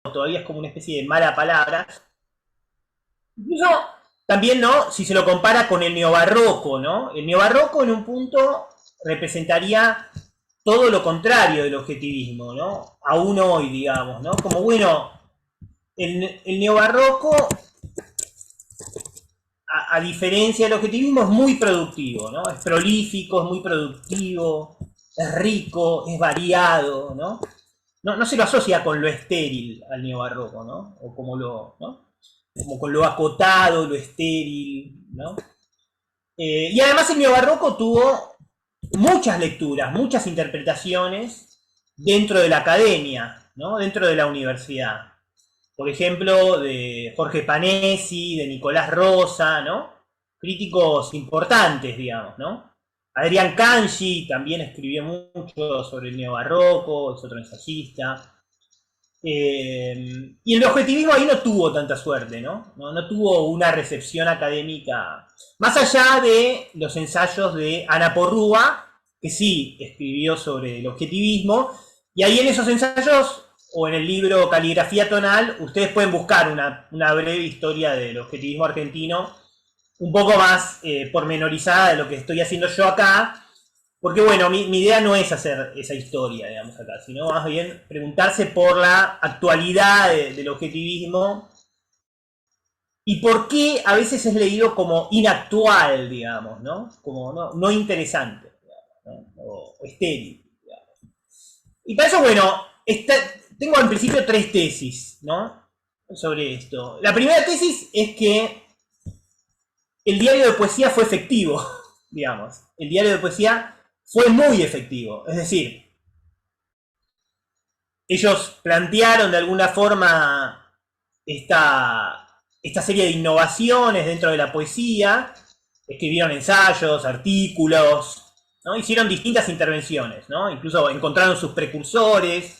todavía es como una especie de mala palabra. Incluso también, ¿no? Si se lo compara con el neobarroco, ¿no? El neobarroco en un punto representaría todo lo contrario del objetivismo, ¿no? Aún hoy, digamos, ¿no? Como, bueno, el neobarroco, a diferencia del objetivismo, es muy productivo, ¿no? Es prolífico, es muy productivo, es rico, es variado, ¿no? No se lo asocia con lo estéril al neobarroco, ¿no? O como lo, ¿no? Como con lo acotado, lo estéril, ¿no? Y además el neobarroco tuvo muchas lecturas, muchas interpretaciones dentro de la academia, ¿no? Dentro de la universidad. Por ejemplo, de Jorge Panesi, de Nicolás Rosa, ¿no? Críticos importantes, digamos, ¿no? Adrián Cangi también escribió mucho sobre el neobarroco, es otro ensayista. Y el objetivismo ahí no tuvo tanta suerte, ¿no? No tuvo una recepción académica, más allá de los ensayos de Ana Porrúa, que sí escribió sobre el objetivismo, y ahí en esos ensayos, o en el libro Caligrafía Tonal, ustedes pueden buscar una breve historia del objetivismo argentino, un poco más pormenorizada de lo que estoy haciendo yo acá, porque bueno, mi idea no es hacer esa historia, digamos, acá, sino más bien preguntarse por la actualidad del objetivismo y por qué a veces es leído como inactual, digamos, ¿no? Como no interesante, digamos, ¿no? O estéril, digamos. Y para eso, bueno, tengo en principio tres tesis, ¿no? Sobre esto. La primera tesis es que el diario de poesía fue efectivo, digamos. El diario de poesía fue muy efectivo. Es decir, ellos plantearon de alguna forma esta serie de innovaciones dentro de la poesía, escribieron ensayos, artículos, ¿no? Hicieron distintas intervenciones, ¿no? Incluso encontraron sus precursores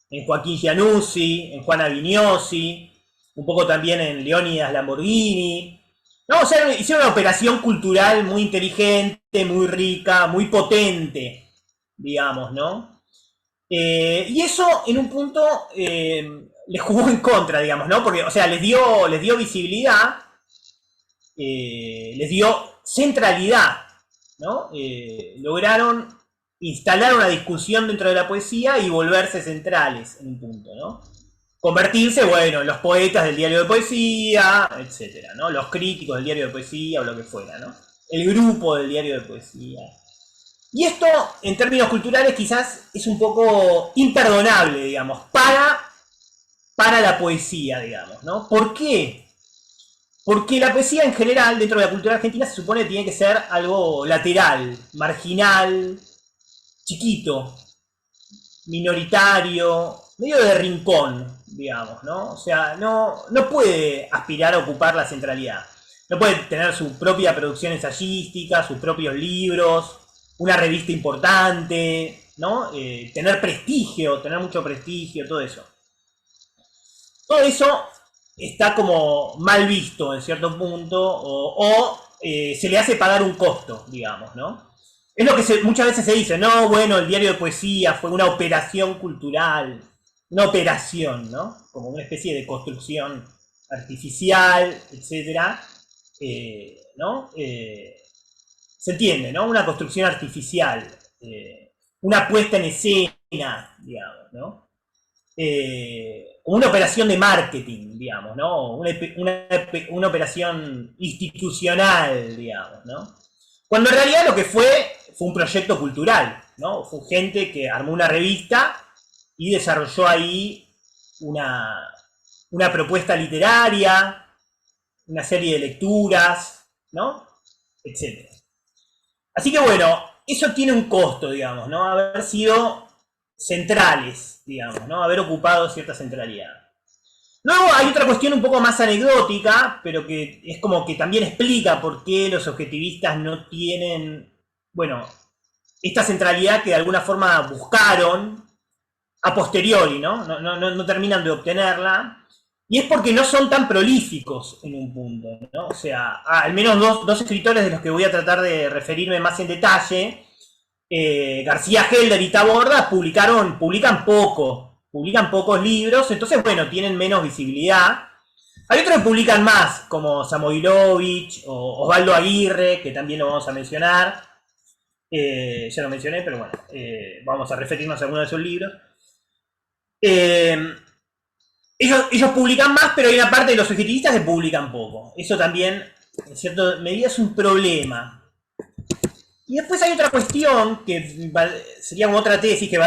en Joaquín Giannuzzi, en Juana Vignosi, un poco también en Leónidas Lamborghini. ¿No? O sea, hicieron una operación cultural muy inteligente, muy rica, muy potente, digamos, ¿no? Y eso en un punto les jugó en contra, digamos, ¿no? Porque, o sea, les dio visibilidad, les dio centralidad, ¿no? Lograron instalar una discusión dentro de la poesía y volverse centrales en un punto, ¿no? Convertirse, bueno, en los poetas del diario de poesía, etcétera, ¿no? Los críticos del diario de poesía o lo que fuera, ¿no? El grupo del diario de poesía. Y esto, en términos culturales, quizás es un poco imperdonable, digamos, para la poesía, digamos, ¿no? ¿Por qué? Porque la poesía en general, dentro de la cultura argentina, se supone que tiene que ser algo lateral, marginal, chiquito, minoritario, medio de rincón, digamos, ¿no? O sea, no puede aspirar a ocupar la centralidad. No puede tener su propia producción ensayística, sus propios libros, una revista importante, ¿no? Tener prestigio, tener mucho prestigio, todo eso. Todo eso está como mal visto en cierto punto o se le hace pagar un costo, digamos, ¿no? Es lo que muchas veces se dice, no, bueno, el diario de poesía fue una operación cultural, una operación, ¿no? Como una especie de construcción artificial, etcétera, ¿no? Se entiende, ¿no? Una construcción artificial, una puesta en escena, digamos, ¿no? Una operación de marketing, digamos, ¿no? Una operación institucional, digamos, ¿no? Cuando en realidad lo que fue un proyecto cultural, ¿no? Fue gente que armó una revista y desarrolló ahí una, una propuesta literaria, una serie de lecturas, ¿no? Etcétera. Así que bueno, eso tiene un costo, digamos, ¿no? Haber sido centrales, digamos, ¿no? Haber ocupado cierta centralidad. Luego hay otra cuestión un poco más anecdótica, pero que es como que también explica por qué los objetivistas no tienen, bueno, esta centralidad que de alguna forma buscaron a posteriori, ¿no? No terminan de obtenerla. Y es porque no son tan prolíficos en un punto, ¿no? O sea, al menos dos escritores de los que voy a tratar de referirme más en detalle, García Helder y Taborda, publican poco, publican pocos libros, entonces, bueno, tienen menos visibilidad. Hay otros que publican más, como Samoilovich o Osvaldo Aguirre, que también lo vamos a mencionar. Ya lo mencioné, pero bueno, vamos a referirnos a algunos de sus libros. Ellos publican más, pero hay una parte de los subjetivistas que publican poco. Eso también, en cierta medida, es un problema. Y después hay otra cuestión que sería como otra tesis que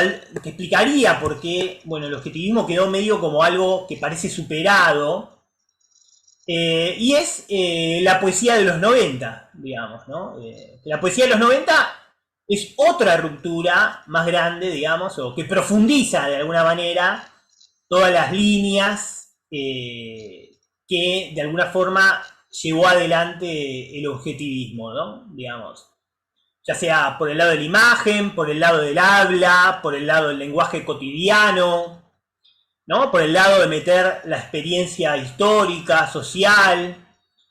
explicaría por qué, bueno, el objetivismo quedó medio como algo que parece superado. Y es la poesía de los 90, digamos, ¿no? La poesía de los 90 es otra ruptura más grande, digamos, o que profundiza de alguna manera todas las líneas que de alguna forma llevó adelante el objetivismo, ¿no? Digamos, ya sea por el lado de la imagen, por el lado del habla, por el lado del lenguaje cotidiano, ¿no? Por el lado de meter la experiencia histórica, social,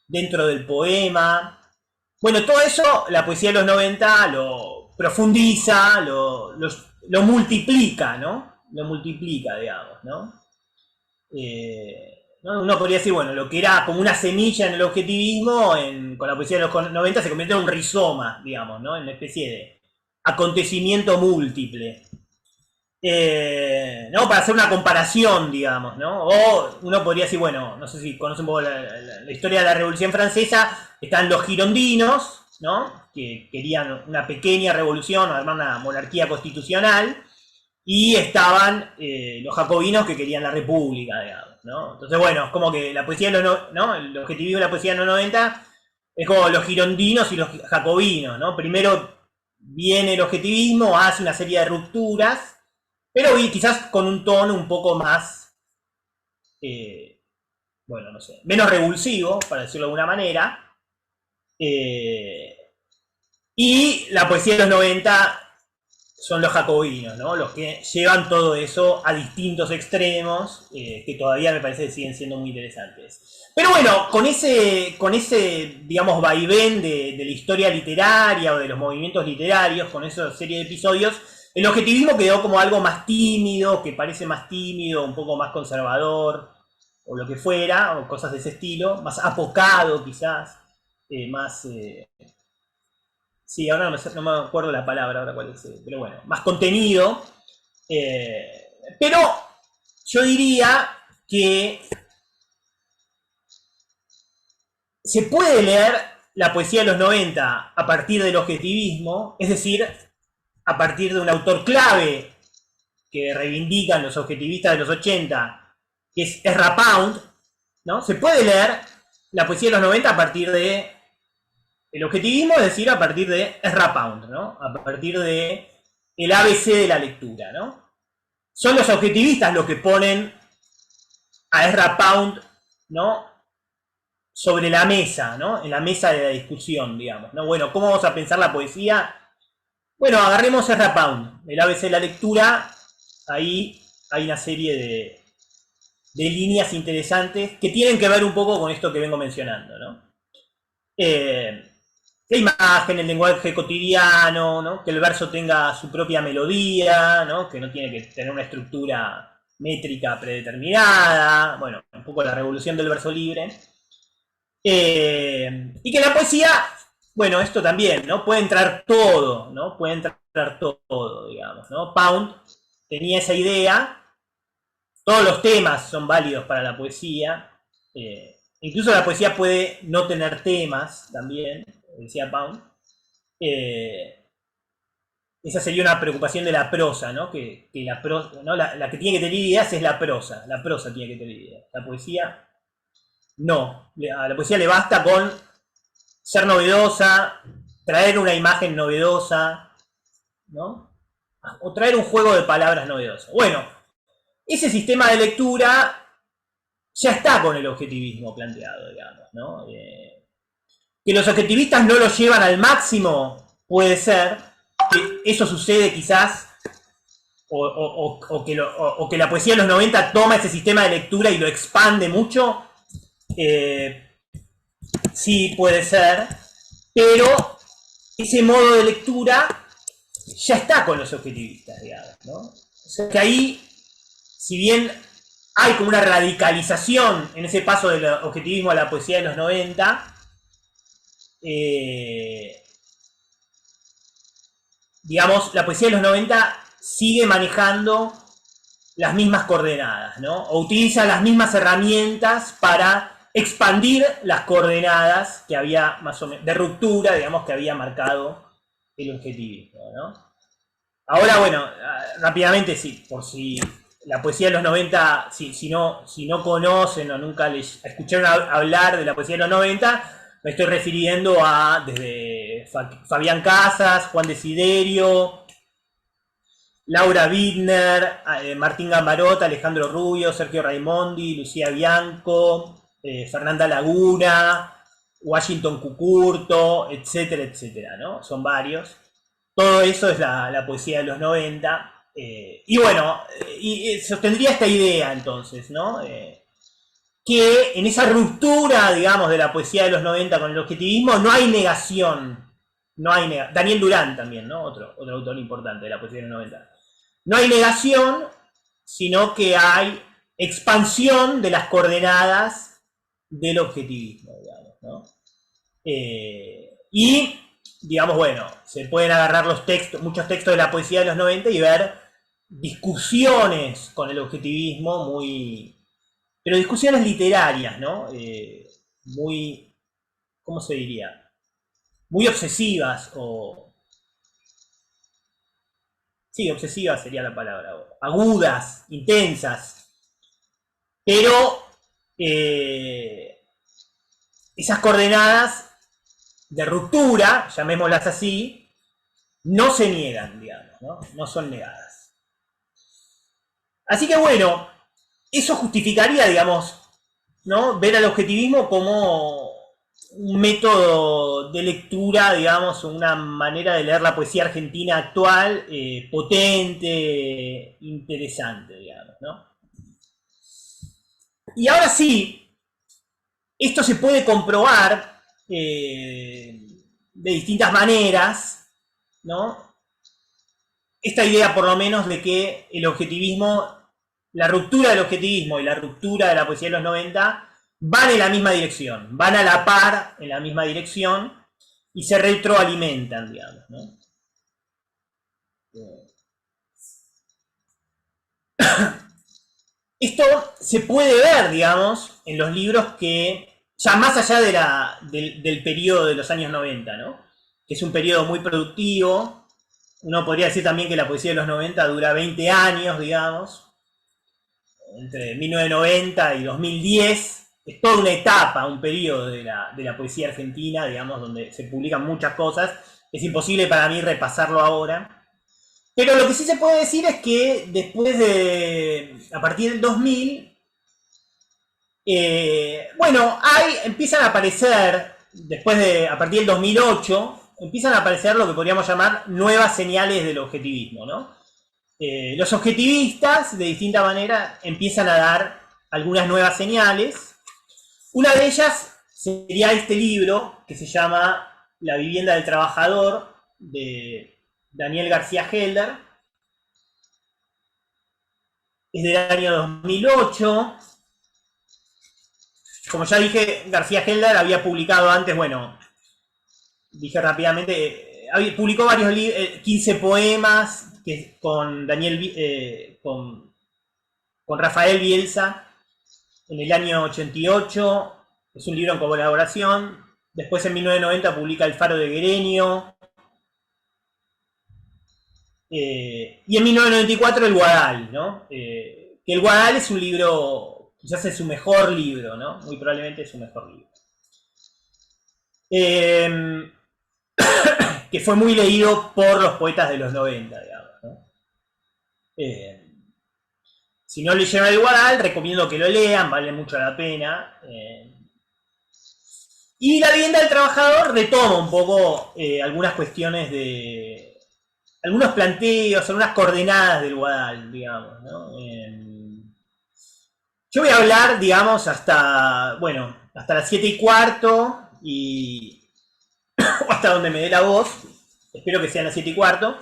dentro del poema. Bueno, todo eso la poesía de los 90 lo profundiza, lo multiplica, ¿no? Lo multiplica, digamos, ¿no? ¿No? Uno podría decir, bueno, lo que era como una semilla en el objetivismo, con la poesía de los 90 se convierte en un rizoma, digamos, ¿no? En una especie de acontecimiento múltiple. ¿No? Para hacer una comparación, digamos, ¿no? O uno podría decir, bueno, no sé si conocen un poco la historia de la Revolución Francesa, están los girondinos, ¿no? Que querían una pequeña revolución, armar una monarquía constitucional, y estaban los jacobinos que querían la república, digamos, ¿no? Entonces, bueno, es como que la poesía de los, ¿no? El objetivismo de la poesía de los 90 es como los girondinos y los jacobinos, ¿no? Primero viene el objetivismo, hace una serie de rupturas, pero quizás con un tono un poco más, bueno, no sé, menos revulsivo, para decirlo de alguna manera. Y la poesía de los 90 son los jacobinos, ¿no? Los que llevan todo eso a distintos extremos, que todavía me parece que siguen siendo muy interesantes. Pero bueno, con ese digamos, vaivén de la historia literaria o de los movimientos literarios, con esa serie de episodios, el objetivismo quedó como algo más tímido, que parece más tímido, un poco más conservador, o lo que fuera, o cosas de ese estilo, más apocado quizás, más... sí, ahora no me acuerdo la palabra, ahora cuál es, pero bueno, más contenido. Pero yo diría que se puede leer la poesía de los 90 a partir del objetivismo, es decir, a partir de un autor clave que reivindican los objetivistas de los 80, que es Ezra Pound, ¿no? Se puede leer la poesía de los 90 a partir de el objetivismo, es decir, a partir de Ezra Pound, ¿no? A partir de el ABC de la lectura, ¿no? Son los objetivistas los que ponen a Ezra Pound, ¿no? Sobre la mesa, ¿no? En la mesa de la discusión, digamos, ¿no? Bueno, ¿cómo vamos a pensar la poesía? Bueno, agarremos Ezra Pound, el ABC de la lectura. Ahí hay una serie de líneas interesantes que tienen que ver un poco con esto que vengo mencionando, ¿no? La imagen, el lenguaje cotidiano, ¿no? Que el verso tenga su propia melodía, ¿no? Que no tiene que tener una estructura métrica predeterminada, bueno, un poco la revolución del verso libre. Y que la poesía, bueno, esto también, ¿no? Puede entrar todo, ¿no? Puede entrar todo, digamos, ¿no? Pound tenía esa idea, todos los temas son válidos para la poesía, incluso la poesía puede no tener temas también, decía Pound. Esa sería una preocupación de la prosa, ¿no? Que la prosa, ¿no? La que tiene que tener ideas es la prosa tiene que tener ideas. La poesía, no. A la poesía le basta con ser novedosa, traer una imagen novedosa, ¿no? O traer un juego de palabras novedoso. Bueno, ese sistema de lectura ya está con el objetivismo planteado, digamos, ¿no? Que los objetivistas no lo llevan al máximo, puede ser, que eso sucede quizás, o que la poesía de los 90 toma ese sistema de lectura y lo expande mucho, sí puede ser, pero ese modo de lectura ya está con los objetivistas, digamos, ¿no? O sea que ahí si bien hay como una radicalización en ese paso del objetivismo a la poesía de los 90, digamos, la poesía de los 90 sigue manejando las mismas coordenadas, ¿no? O utiliza las mismas herramientas para expandir las coordenadas que había más o menos, de ruptura, digamos, que había marcado el objetivismo, ¿no? Ahora, bueno, rápidamente, sí, por si la poesía de los 90, si no conocen o nunca les escucharon hablar de la poesía de los 90, me estoy refiriendo a desde Fabián Casas, Juan Desiderio, Laura Widner, Martín Gambarot, Alejandro Rubio, Sergio Raimondi, Lucía Bianco, Fernanda Laguna, Washington Cucurto, etcétera, etcétera, ¿no? Son varios. Todo eso es la poesía de los 90. Y bueno, sostendría esta idea entonces, ¿no? Que en esa ruptura, digamos, de la poesía de los 90 con el objetivismo, no hay negación. Daniel Durán también, ¿no? Otro autor importante de la poesía de los 90. No hay negación, sino que hay expansión de las coordenadas del objetivismo, digamos, ¿no? Y, digamos, bueno, se pueden agarrar muchos textos de la poesía de los 90 y ver discusiones con el objetivismo pero discusiones literarias, ¿no? Muy, ¿cómo se diría? Muy obsesivas sí, obsesivas sería la palabra. Agudas, intensas. Pero esas coordenadas de ruptura, llamémoslas así, no se niegan, digamos, ¿no? No son negadas. Así que bueno, eso justificaría, digamos, ¿no? Ver al objetivismo como un método de lectura, digamos, una manera de leer la poesía argentina actual, potente, interesante, digamos, ¿no? Y ahora sí, esto se puede comprobar de distintas maneras, ¿no? Esta idea, por lo menos, de que el objetivismo, la ruptura del objetivismo y la ruptura de la poesía de los 90 van en la misma dirección, van a la par en la misma dirección y se retroalimentan, digamos, ¿no? Esto se puede ver, digamos, en los libros que, ya más allá del periodo de los años 90, ¿no? Que es un periodo muy productivo. Uno podría decir también que la poesía de los 90 dura 20 años, digamos, entre 1990 y 2010. Es toda una etapa, un periodo de la poesía argentina, digamos, donde se publican muchas cosas. Es imposible para mí repasarlo ahora. Pero lo que sí se puede decir es que a partir del 2000, bueno, empiezan a aparecer, a partir del 2008, empiezan a aparecer lo que podríamos llamar nuevas señales del objetivismo, ¿no? Los objetivistas, de distinta manera, empiezan a dar algunas nuevas señales. Una de ellas sería este libro, que se llama La vivienda del trabajador, de Daniel García Helder. Es del año 2008. Como ya dije, García Helder había publicado antes, bueno, dije rápidamente, publicó varios libros, 15 poemas con Rafael Bielsa en el año 88. Es un libro en colaboración. Después en 1990 publica El Faro de Guereño. Y en 1994 El Guadal, ¿no? Que El Guadal es un libro, quizás es su mejor libro, ¿no? Muy probablemente es su mejor libro. Que fue muy leído por los poetas de los 90, digamos, ¿no? Si no leyeron El Guadal, recomiendo que lo lean, vale mucho la pena. Y La vivienda del trabajador retoma un poco algunas cuestiones algunos planteos, algunas coordenadas del Guadal, digamos, ¿no? Yo voy a hablar, digamos, hasta las 7:15 o hasta donde me dé la voz. Espero que sean las 7:15.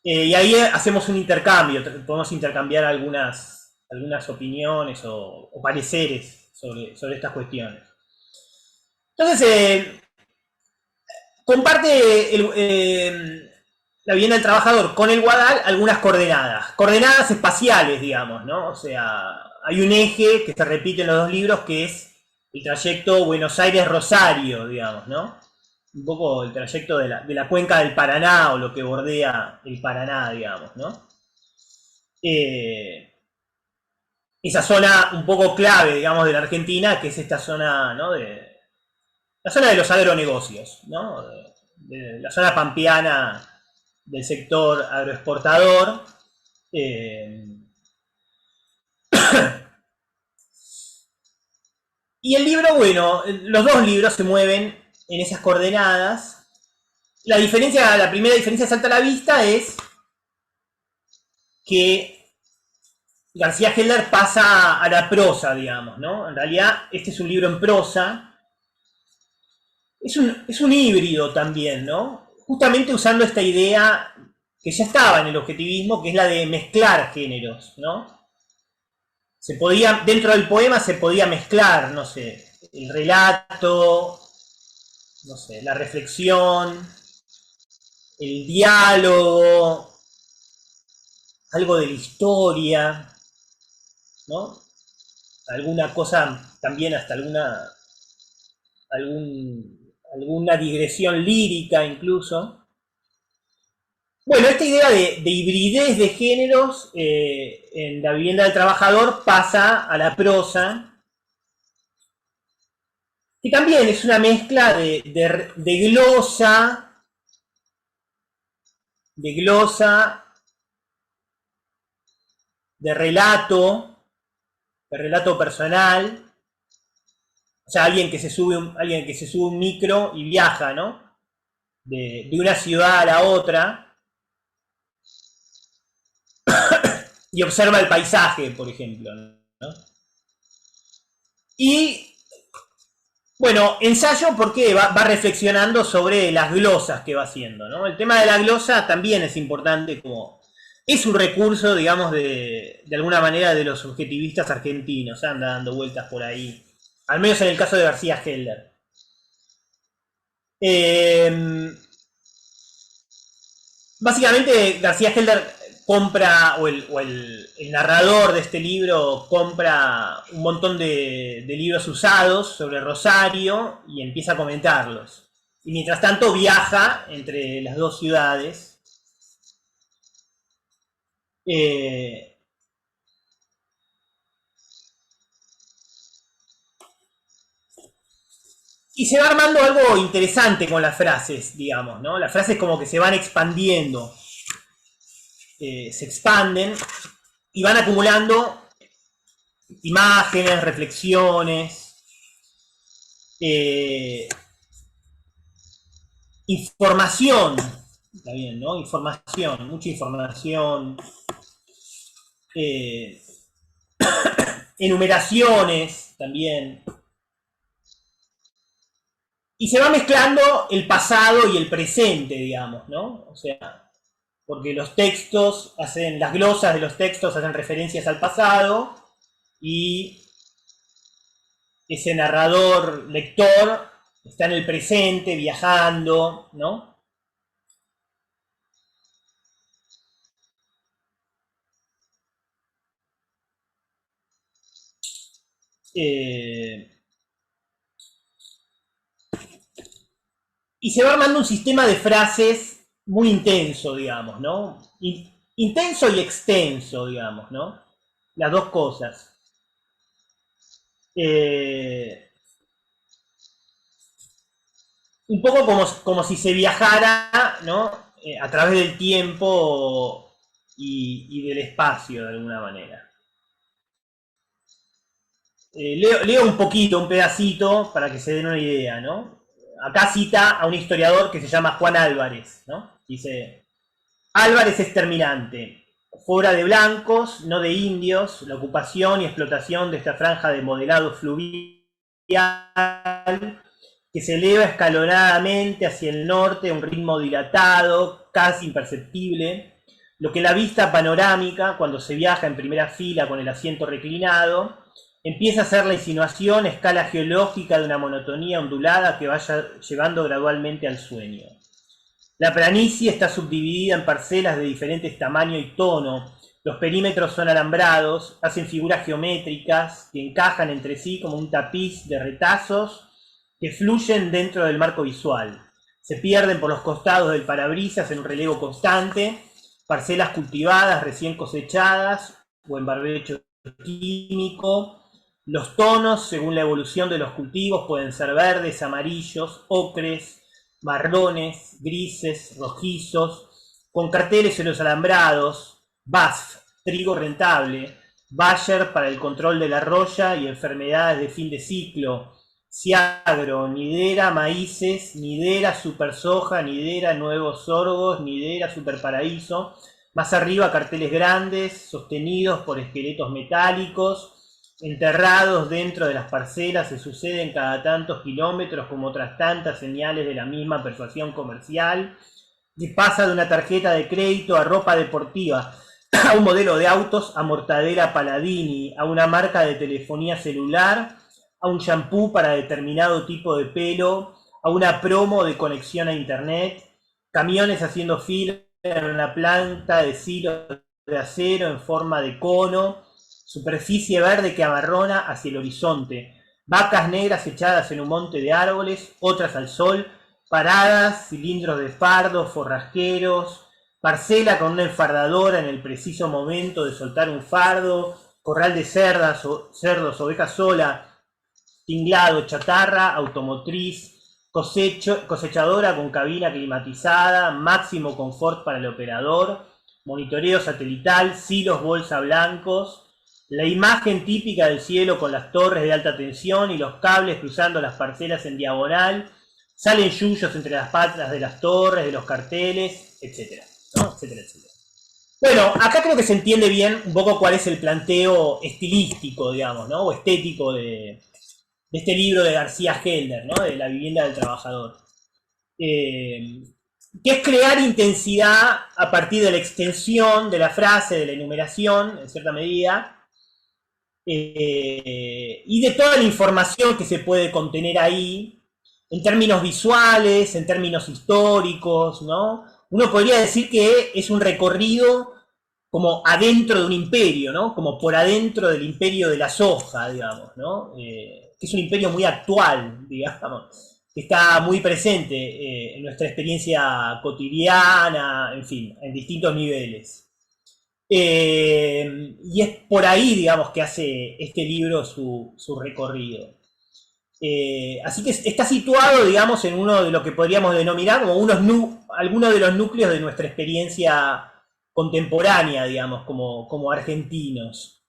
Y ahí hacemos un intercambio, podemos intercambiar algunas algunas opiniones o pareceres sobre estas cuestiones. Entonces, comparte la vivienda del trabajador con el Guadal algunas coordenadas espaciales, digamos, ¿no? O sea, hay un eje que se repite en los dos libros que es el trayecto Buenos Aires-Rosario, digamos, ¿no? Un poco el trayecto de la cuenca del Paraná o lo que bordea el Paraná, digamos, ¿no? Esa zona un poco clave, digamos, de la Argentina, que es esta zona, ¿no? La zona de los agronegocios, ¿no? De la zona pampeana del sector agroexportador. Y el libro, bueno, los dos libros se mueven en esas coordenadas. La primera diferencia salta a la vista es que García Helder pasa a la prosa, digamos, ¿no? En realidad, este es un libro en prosa. Es un híbrido también, ¿no? Justamente usando esta idea que ya estaba en el objetivismo, que es la de mezclar géneros, ¿no? Dentro del poema se podía mezclar, no sé, el relato, no sé, la reflexión, el diálogo, algo de la historia, ¿no? Alguna cosa, también hasta alguna digresión lírica incluso. Bueno, esta idea de hibridez de géneros en la vivienda del trabajador pasa a la prosa, que también es una mezcla de glosa, de relato personal, o sea, alguien que se sube un micro y viaja, ¿no? De una ciudad a la otra y observa el paisaje, por ejemplo, ¿no? Y, bueno, ensayo porque va reflexionando sobre las glosas que va haciendo, ¿no? El tema de la glosa también es importante como... Es un recurso, digamos, de alguna manera de los subjetivistas argentinos, anda dando vueltas por ahí. Al menos en el caso de García Helder. Básicamente, García Helder compra, o el narrador de este libro compra un montón de libros usados sobre Rosario y empieza a comentarlos. Y mientras tanto viaja entre las dos ciudades. Y se va armando algo interesante con las frases, digamos, ¿no? Las frases como que se van expandiendo, se expanden y van acumulando imágenes, reflexiones, información, está bien, ¿no? Información, mucha información, eh, enumeraciones también. Y se va mezclando el pasado y el presente, digamos, ¿no? O sea, porque las glosas de los textos hacen referencias al pasado y ese narrador, lector, está en el presente, viajando, ¿no? Y se va armando un sistema de frases muy intenso, digamos, ¿no? Intenso y extenso, digamos, ¿no? Las dos cosas. Un poco como si se viajara, ¿no? A través del tiempo y del espacio, de alguna manera. Leo un poquito, un pedacito, para que se den una idea, ¿no? Acá cita a un historiador que se llama Juan Álvarez, ¿no? Dice, Álvarez es terminante. Fue obra de blancos, no de indios, la ocupación y explotación de esta franja de modelado fluvial que se eleva escalonadamente hacia el norte a un ritmo dilatado, casi imperceptible, lo que la vista panorámica, cuando se viaja en primera fila con el asiento reclinado, empieza a ser la insinuación, escala geológica de una monotonía ondulada que vaya llevando gradualmente al sueño. La planicie está subdividida en parcelas de diferentes tamaño y tono. Los perímetros son alambrados, hacen figuras geométricas que encajan entre sí como un tapiz de retazos que fluyen dentro del marco visual. Se pierden por los costados del parabrisas en un relevo constante, parcelas cultivadas, recién cosechadas o en barbecho químico. Los tonos, según la evolución de los cultivos, pueden ser verdes, amarillos, ocres, marrones, grises, rojizos, con carteles en los alambrados, BASF, trigo rentable, Bayer para el control de la roya y enfermedades de fin de ciclo, Ciagro, Nidera, maíces, Nidera, super soja, Nidera, nuevos sorgos, Nidera, super paraíso. Más arriba carteles grandes, sostenidos por esqueletos metálicos, enterrados dentro de las parcelas, se suceden cada tantos kilómetros como otras tantas señales de la misma persuasión comercial, y pasa de una tarjeta de crédito a ropa deportiva, a un modelo de autos, a mortadera Paladini, a una marca de telefonía celular, a un shampoo para determinado tipo de pelo, a una promo de conexión a internet, camiones haciendo fila en una planta de silos de acero en forma de cono, superficie verde que amarrona hacia el horizonte, vacas negras echadas en un monte de árboles, otras al sol, paradas, cilindros de fardo, forrajeros, parcela con una enfardadora en el preciso momento de soltar un fardo, corral de cerdos, oveja sola, tinglado, chatarra, automotriz, cosechadora con cabina climatizada, máximo confort para el operador, monitoreo satelital, silos bolsa blancos, la imagen típica del cielo con las torres de alta tensión y los cables cruzando las parcelas en diagonal, salen yuyos entre las patas de las torres, de los carteles, etcétera, ¿no? Etcétera, etcétera. Bueno, acá creo que se entiende bien un poco cuál es el planteo estilístico, digamos, ¿no? O estético de este libro de García Helder, ¿no? De La vivienda del trabajador. Que es crear intensidad a partir de la extensión de la frase, de la enumeración, en cierta medida, y de toda la información que se puede contener ahí, en términos visuales, en términos históricos, ¿no? Uno podría decir que es un recorrido como adentro de un imperio, ¿no? Como por adentro del imperio de la soja, digamos, ¿no? Que es un imperio muy actual, digamos, que está muy presente en nuestra experiencia cotidiana, en fin, en distintos niveles. Y es por ahí, digamos, que hace este libro su recorrido. Así que está situado, digamos, en uno de lo que podríamos denominar como algunos de los núcleos de nuestra experiencia contemporánea, digamos, como argentinos.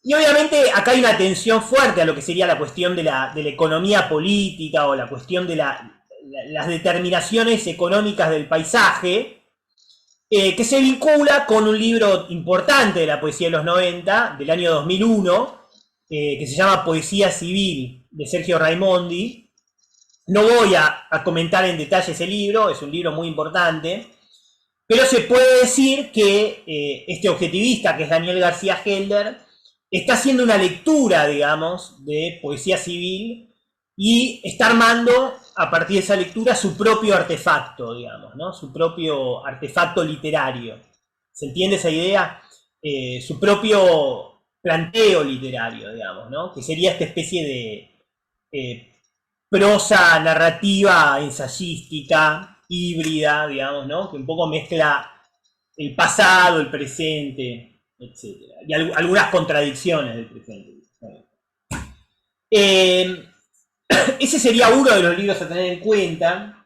Y obviamente acá hay una tensión fuerte a lo que sería la cuestión de la economía política o la cuestión de las determinaciones económicas del paisaje, que se vincula con un libro importante de la poesía de los 90, del año 2001, que se llama Poesía Civil, de Sergio Raimondi. No voy a comentar en detalle ese libro, es un libro muy importante, pero se puede decir que este objetivista, que es Daniel García Helder, está haciendo una lectura, digamos, de poesía civil y está armando, a partir de esa lectura, su propio artefacto, digamos, ¿no? Su propio artefacto literario. ¿Se entiende esa idea? Su propio planteo literario, digamos, ¿no? Que sería esta especie de prosa narrativa ensayística, híbrida, digamos, ¿no? Que un poco mezcla el pasado, el presente, etc. Y algunas contradicciones del presente. Ese sería uno de los libros a tener en cuenta.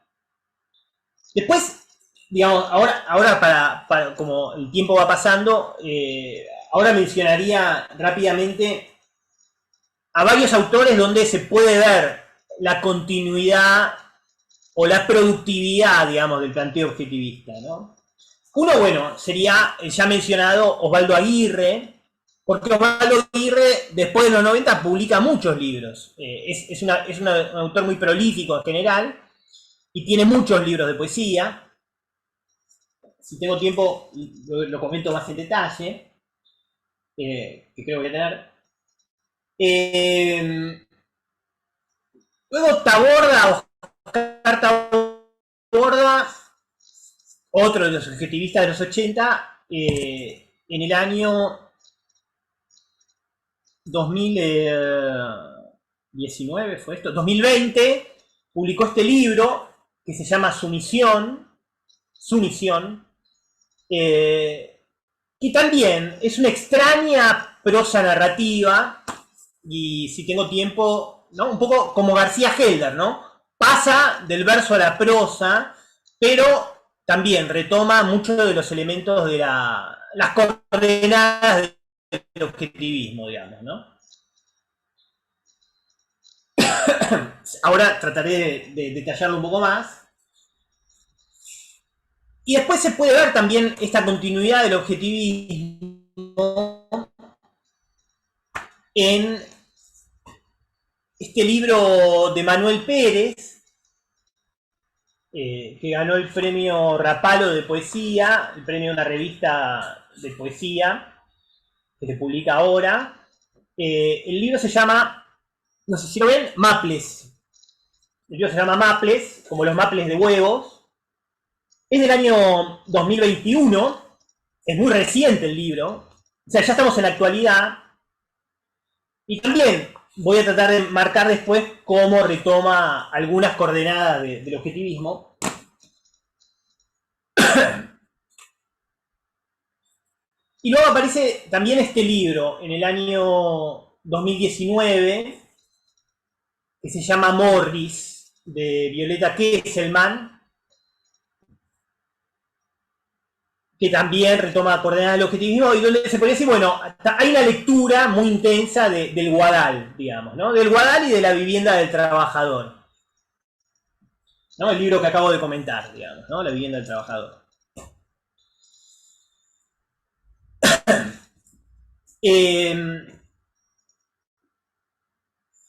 Después, digamos, ahora para como el tiempo va pasando, ahora mencionaría rápidamente a varios autores donde se puede ver la continuidad o la productividad, digamos, del planteo objetivista, ¿no? Uno, bueno, sería el ya mencionado Osvaldo Aguirre, porque Osvaldo Aguirre, después de los 90, publica muchos libros. Es un autor muy prolífico en general, y tiene muchos libros de poesía. si tengo tiempo, lo comento más en detalle, que creo que voy a tener. Luego Taborda, Oscar Taborda, otro de los objetivistas de los 80, en el año 2019 fue esto, 2020, publicó este libro que se llama Su Misión, que también es una extraña prosa narrativa, y si tengo tiempo, ¿no? Un poco como García Helder, ¿no? Pasa del verso a la prosa, pero también retoma muchos de los elementos de las coordenadas del objetivismo, digamos, ¿no? Ahora trataré de detallarlo un poco más. Y después se puede ver también esta continuidad del objetivismo en este libro de Manuel Pérez, que ganó el premio Rapallo de poesía, el premio de una revista de poesía que se publica ahora. El libro se llama, no sé si lo ven, Maples. El libro se llama Maples, como los maples de huevos. Es del año 2021, es muy reciente el libro, o sea, ya estamos en la actualidad. Y también voy a tratar de marcar después cómo retoma algunas coordenadas del objetivismo. Y luego aparece también este libro en el año 2019, que se llama Morris, de Violeta Kesselman, que también retoma coordenadas del objetivismo, y donde se puede decir, bueno, hay una lectura muy intensa del Guadal, digamos, ¿no? Del Guadal y de la vivienda del trabajador, ¿no? El libro que acabo de comentar, digamos, ¿no? La vivienda del trabajador.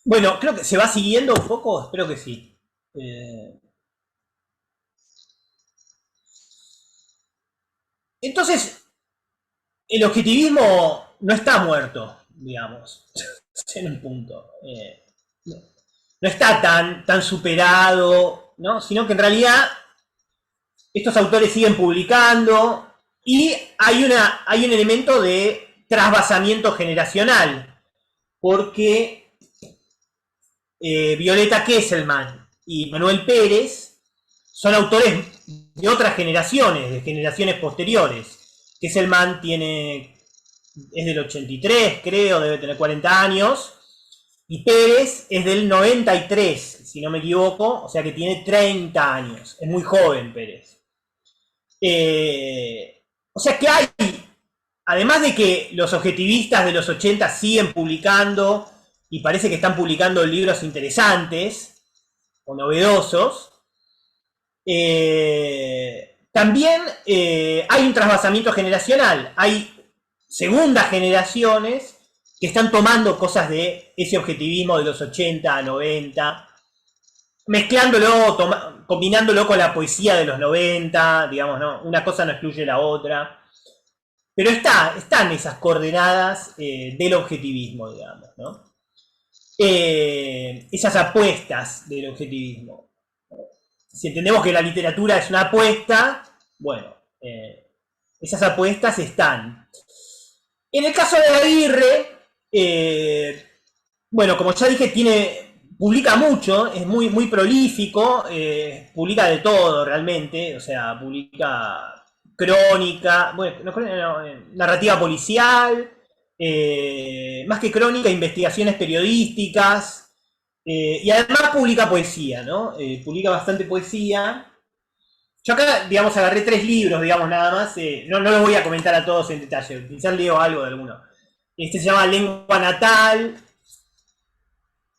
Bueno, creo que se va siguiendo un poco, espero que sí. Entonces, el objetivismo no está muerto, digamos, en un punto. No, no está tan superado, ¿no? Sino que en realidad estos autores siguen publicando y hay un elemento de trasvasamiento generacional, porque Violeta Kesselman y Manuel Pérez son autores de otras generaciones, de generaciones posteriores. Kesselman es del 83, creo, debe tener 40 años, y Pérez es del 93, si no me equivoco, o sea que tiene 30 años, es muy joven Pérez. O sea que hay, además de que los objetivistas de los 80 siguen publicando, y parece que están publicando libros interesantes o novedosos, también hay un trasvasamiento generacional. Hay segundas generaciones que están tomando cosas de ese objetivismo de los 80, 90, mezclándolo, combinándolo con la poesía de los 90, digamos, ¿no? Una cosa no excluye la otra. Pero están esas coordenadas del objetivismo, digamos, ¿no? Esas apuestas del objetivismo. Si entendemos que la literatura es una apuesta, bueno, esas apuestas están. En el caso de Aguirre, bueno, como ya dije, publica mucho, es muy prolífico, publica de todo realmente, o sea, publica crónica, bueno, narrativa policial, más que crónica, investigaciones periodísticas, y además publica poesía, ¿no? Publica bastante poesía. Yo acá, digamos, agarré 3 libros, digamos, nada más. No los voy a comentar a todos en detalle. Quizás leo algo de alguno. Este se llama Lengua Natal.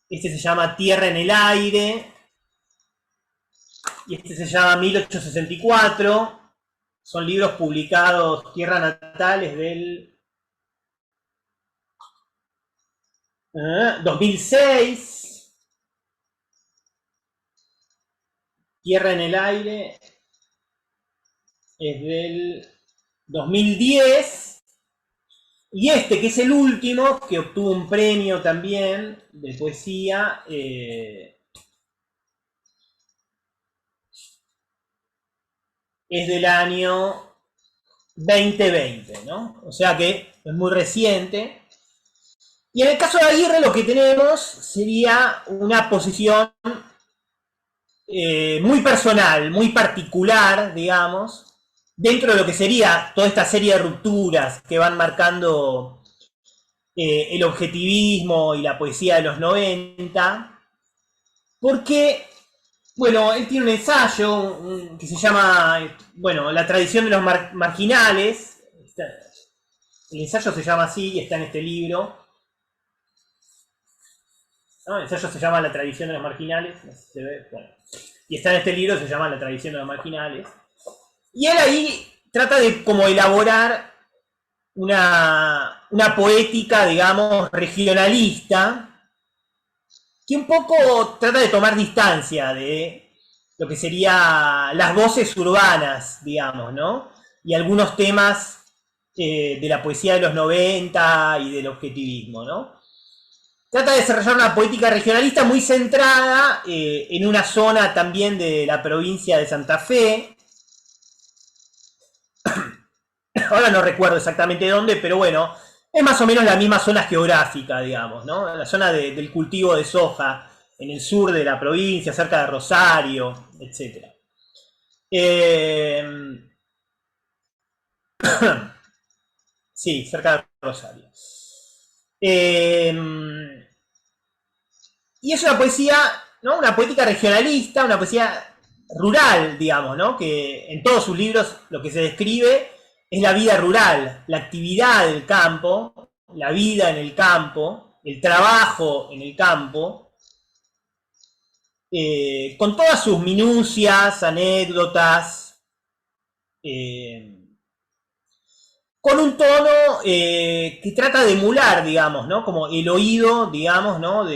Este se llama Tierra en el Aire. Y este se llama 1864. Son libros publicados, Tierra Natal es del 2006. Tierra en el Aire es del 2010. Y este, que es el último, que obtuvo un premio también de poesía, es del año 2020, ¿no? O sea que es muy reciente. Y en el caso de Aguirre lo que tenemos sería una posición muy personal, muy particular, digamos, dentro de lo que sería toda esta serie de rupturas que van marcando el objetivismo y la poesía de los 90, porque, bueno, él tiene un ensayo que se llama, bueno, La tradición de los marginales. El ensayo se llama así y está en este libro, ¿no? El ensayo se llama La tradición de los marginales, no sé si se ve, bueno, y está en este libro, se llama La tradición de los marginales. Y él ahí trata de como elaborar una poética, digamos, regionalista, que un poco trata de tomar distancia de lo que serían las voces urbanas, digamos, ¿no? Y algunos temas de la poesía de los 90 y del objetivismo, ¿no? Trata de desarrollar una poética regionalista muy centrada en una zona también de la provincia de Santa Fe. Ahora no recuerdo exactamente dónde, pero bueno, es más o menos la misma zona geográfica, digamos, ¿no? La zona del cultivo de soja en el sur de la provincia, cerca de Rosario, etc. Eh, sí, cerca de Rosario. Eh, y es una poesía, ¿no? Una poética regionalista, una poesía rural, digamos, ¿no? Que en todos sus libros lo que se describe es la vida rural, la actividad del campo, la vida en el campo, el trabajo en el campo, con todas sus minucias, anécdotas, eh, con un tono que trata de emular, digamos, ¿no? Como el oído, digamos, ¿no?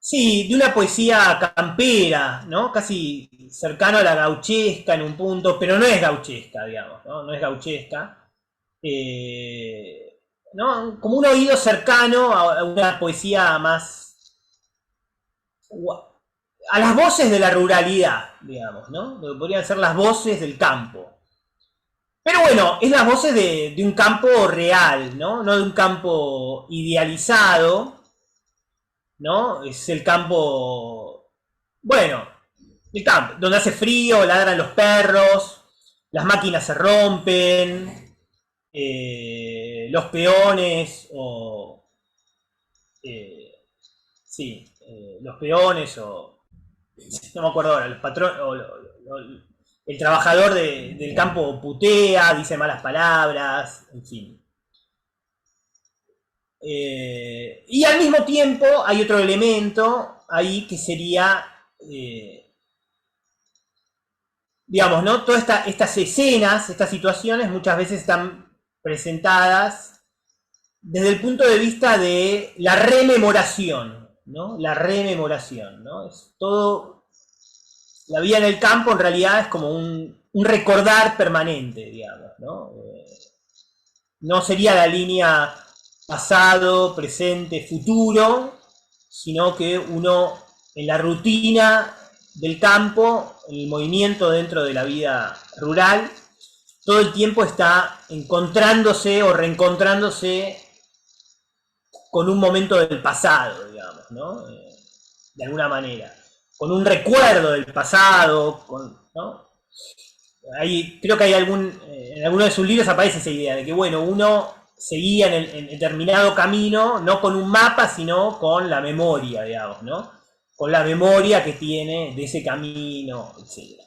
Sí, de una poesía campera, ¿no? Casi cercano a la gauchesca en un punto, pero no es gauchesca, digamos, ¿no? No es gauchesca. ¿No? Como un oído cercano a una poesía más a las voces de la ruralidad, digamos, ¿no? Lo que podrían ser las voces del campo. Pero bueno, es las voces de un campo real, ¿no? No de un campo idealizado, ¿no? Es el campo, bueno, el campo, donde hace frío, ladran los perros, las máquinas se rompen, los peones eh, sí, los peones no me acuerdo ahora, los patrones, el trabajador del campo putea, dice malas palabras, en fin. Y al mismo tiempo hay otro elemento ahí que sería, digamos, ¿no? Todas estas escenas, estas situaciones muchas veces están presentadas desde el punto de vista de la rememoración, ¿no? La rememoración, ¿no? Es todo, la vida en el campo en realidad es como un recordar permanente, digamos, ¿no? No sería la línea pasado, presente, futuro, sino que uno en la rutina del campo, en el movimiento dentro de la vida rural, todo el tiempo está encontrándose o reencontrándose con un momento del pasado, digamos, ¿no? De alguna manera. Con un recuerdo del pasado, ¿no? Creo que hay en alguno de sus libros aparece esa idea de que, bueno, uno seguía en determinado camino, no con un mapa, sino con la memoria, digamos, ¿no? Con la memoria que tiene de ese camino, etc.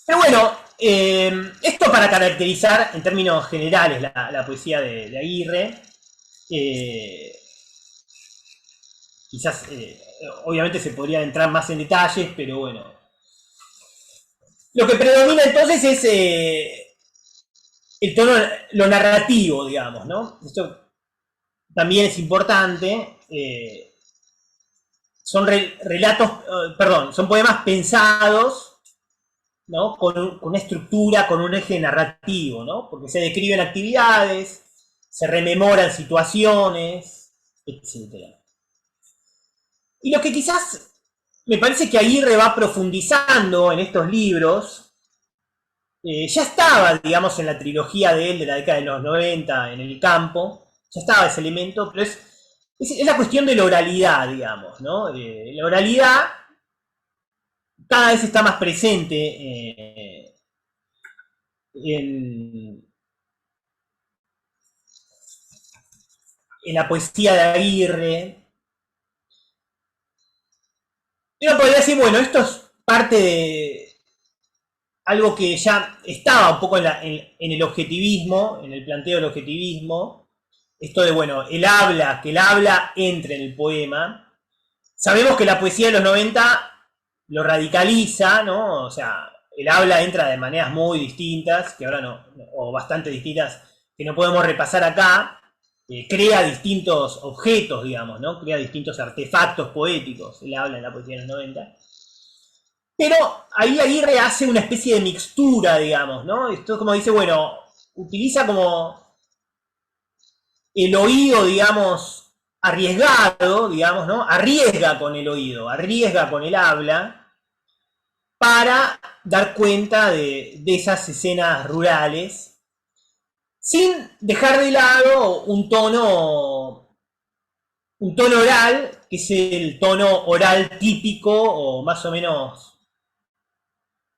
Pero bueno, esto para caracterizar en términos generales la poesía de Aguirre. Eh, quizás, obviamente se podría entrar más en detalles, pero bueno. Lo que predomina entonces es el tono, lo narrativo, digamos, ¿no? Esto también es importante. Son relatos, perdón, son poemas pensados ¿no? Con una estructura, con un eje narrativo, ¿no? Porque se describen actividades, se rememoran situaciones, etc. Y lo que quizás me parece que Aguirre va profundizando en estos libros, ya estaba, digamos, en la trilogía de él de la década de los 90 en El campo, ya estaba ese elemento, pero es la cuestión de la oralidad, digamos, ¿no? La oralidad cada vez está más presente en, en la poesía de Aguirre. Uno podría decir, bueno, esto es parte de algo que ya estaba un poco en el objetivismo, en el planteo del objetivismo, esto de, bueno, que el habla entre en el poema. Sabemos que la poesía de los 90 lo radicaliza, ¿no? O sea, el habla entra de maneras muy distintas, que ahora no, o bastante distintas, que no podemos repasar acá. Crea distintos objetos, digamos, ¿no? Crea distintos artefactos poéticos, el habla en la poesía de los 90. Pero ahí Aguirre hace una especie de mixtura, digamos, ¿no? Esto es como dice, bueno, utiliza como el oído, digamos, arriesgado, digamos, ¿no? Arriesga con el oído, arriesga con el habla para dar cuenta de esas escenas rurales, sin dejar de lado un tono oral, que es el tono oral típico o más o menos,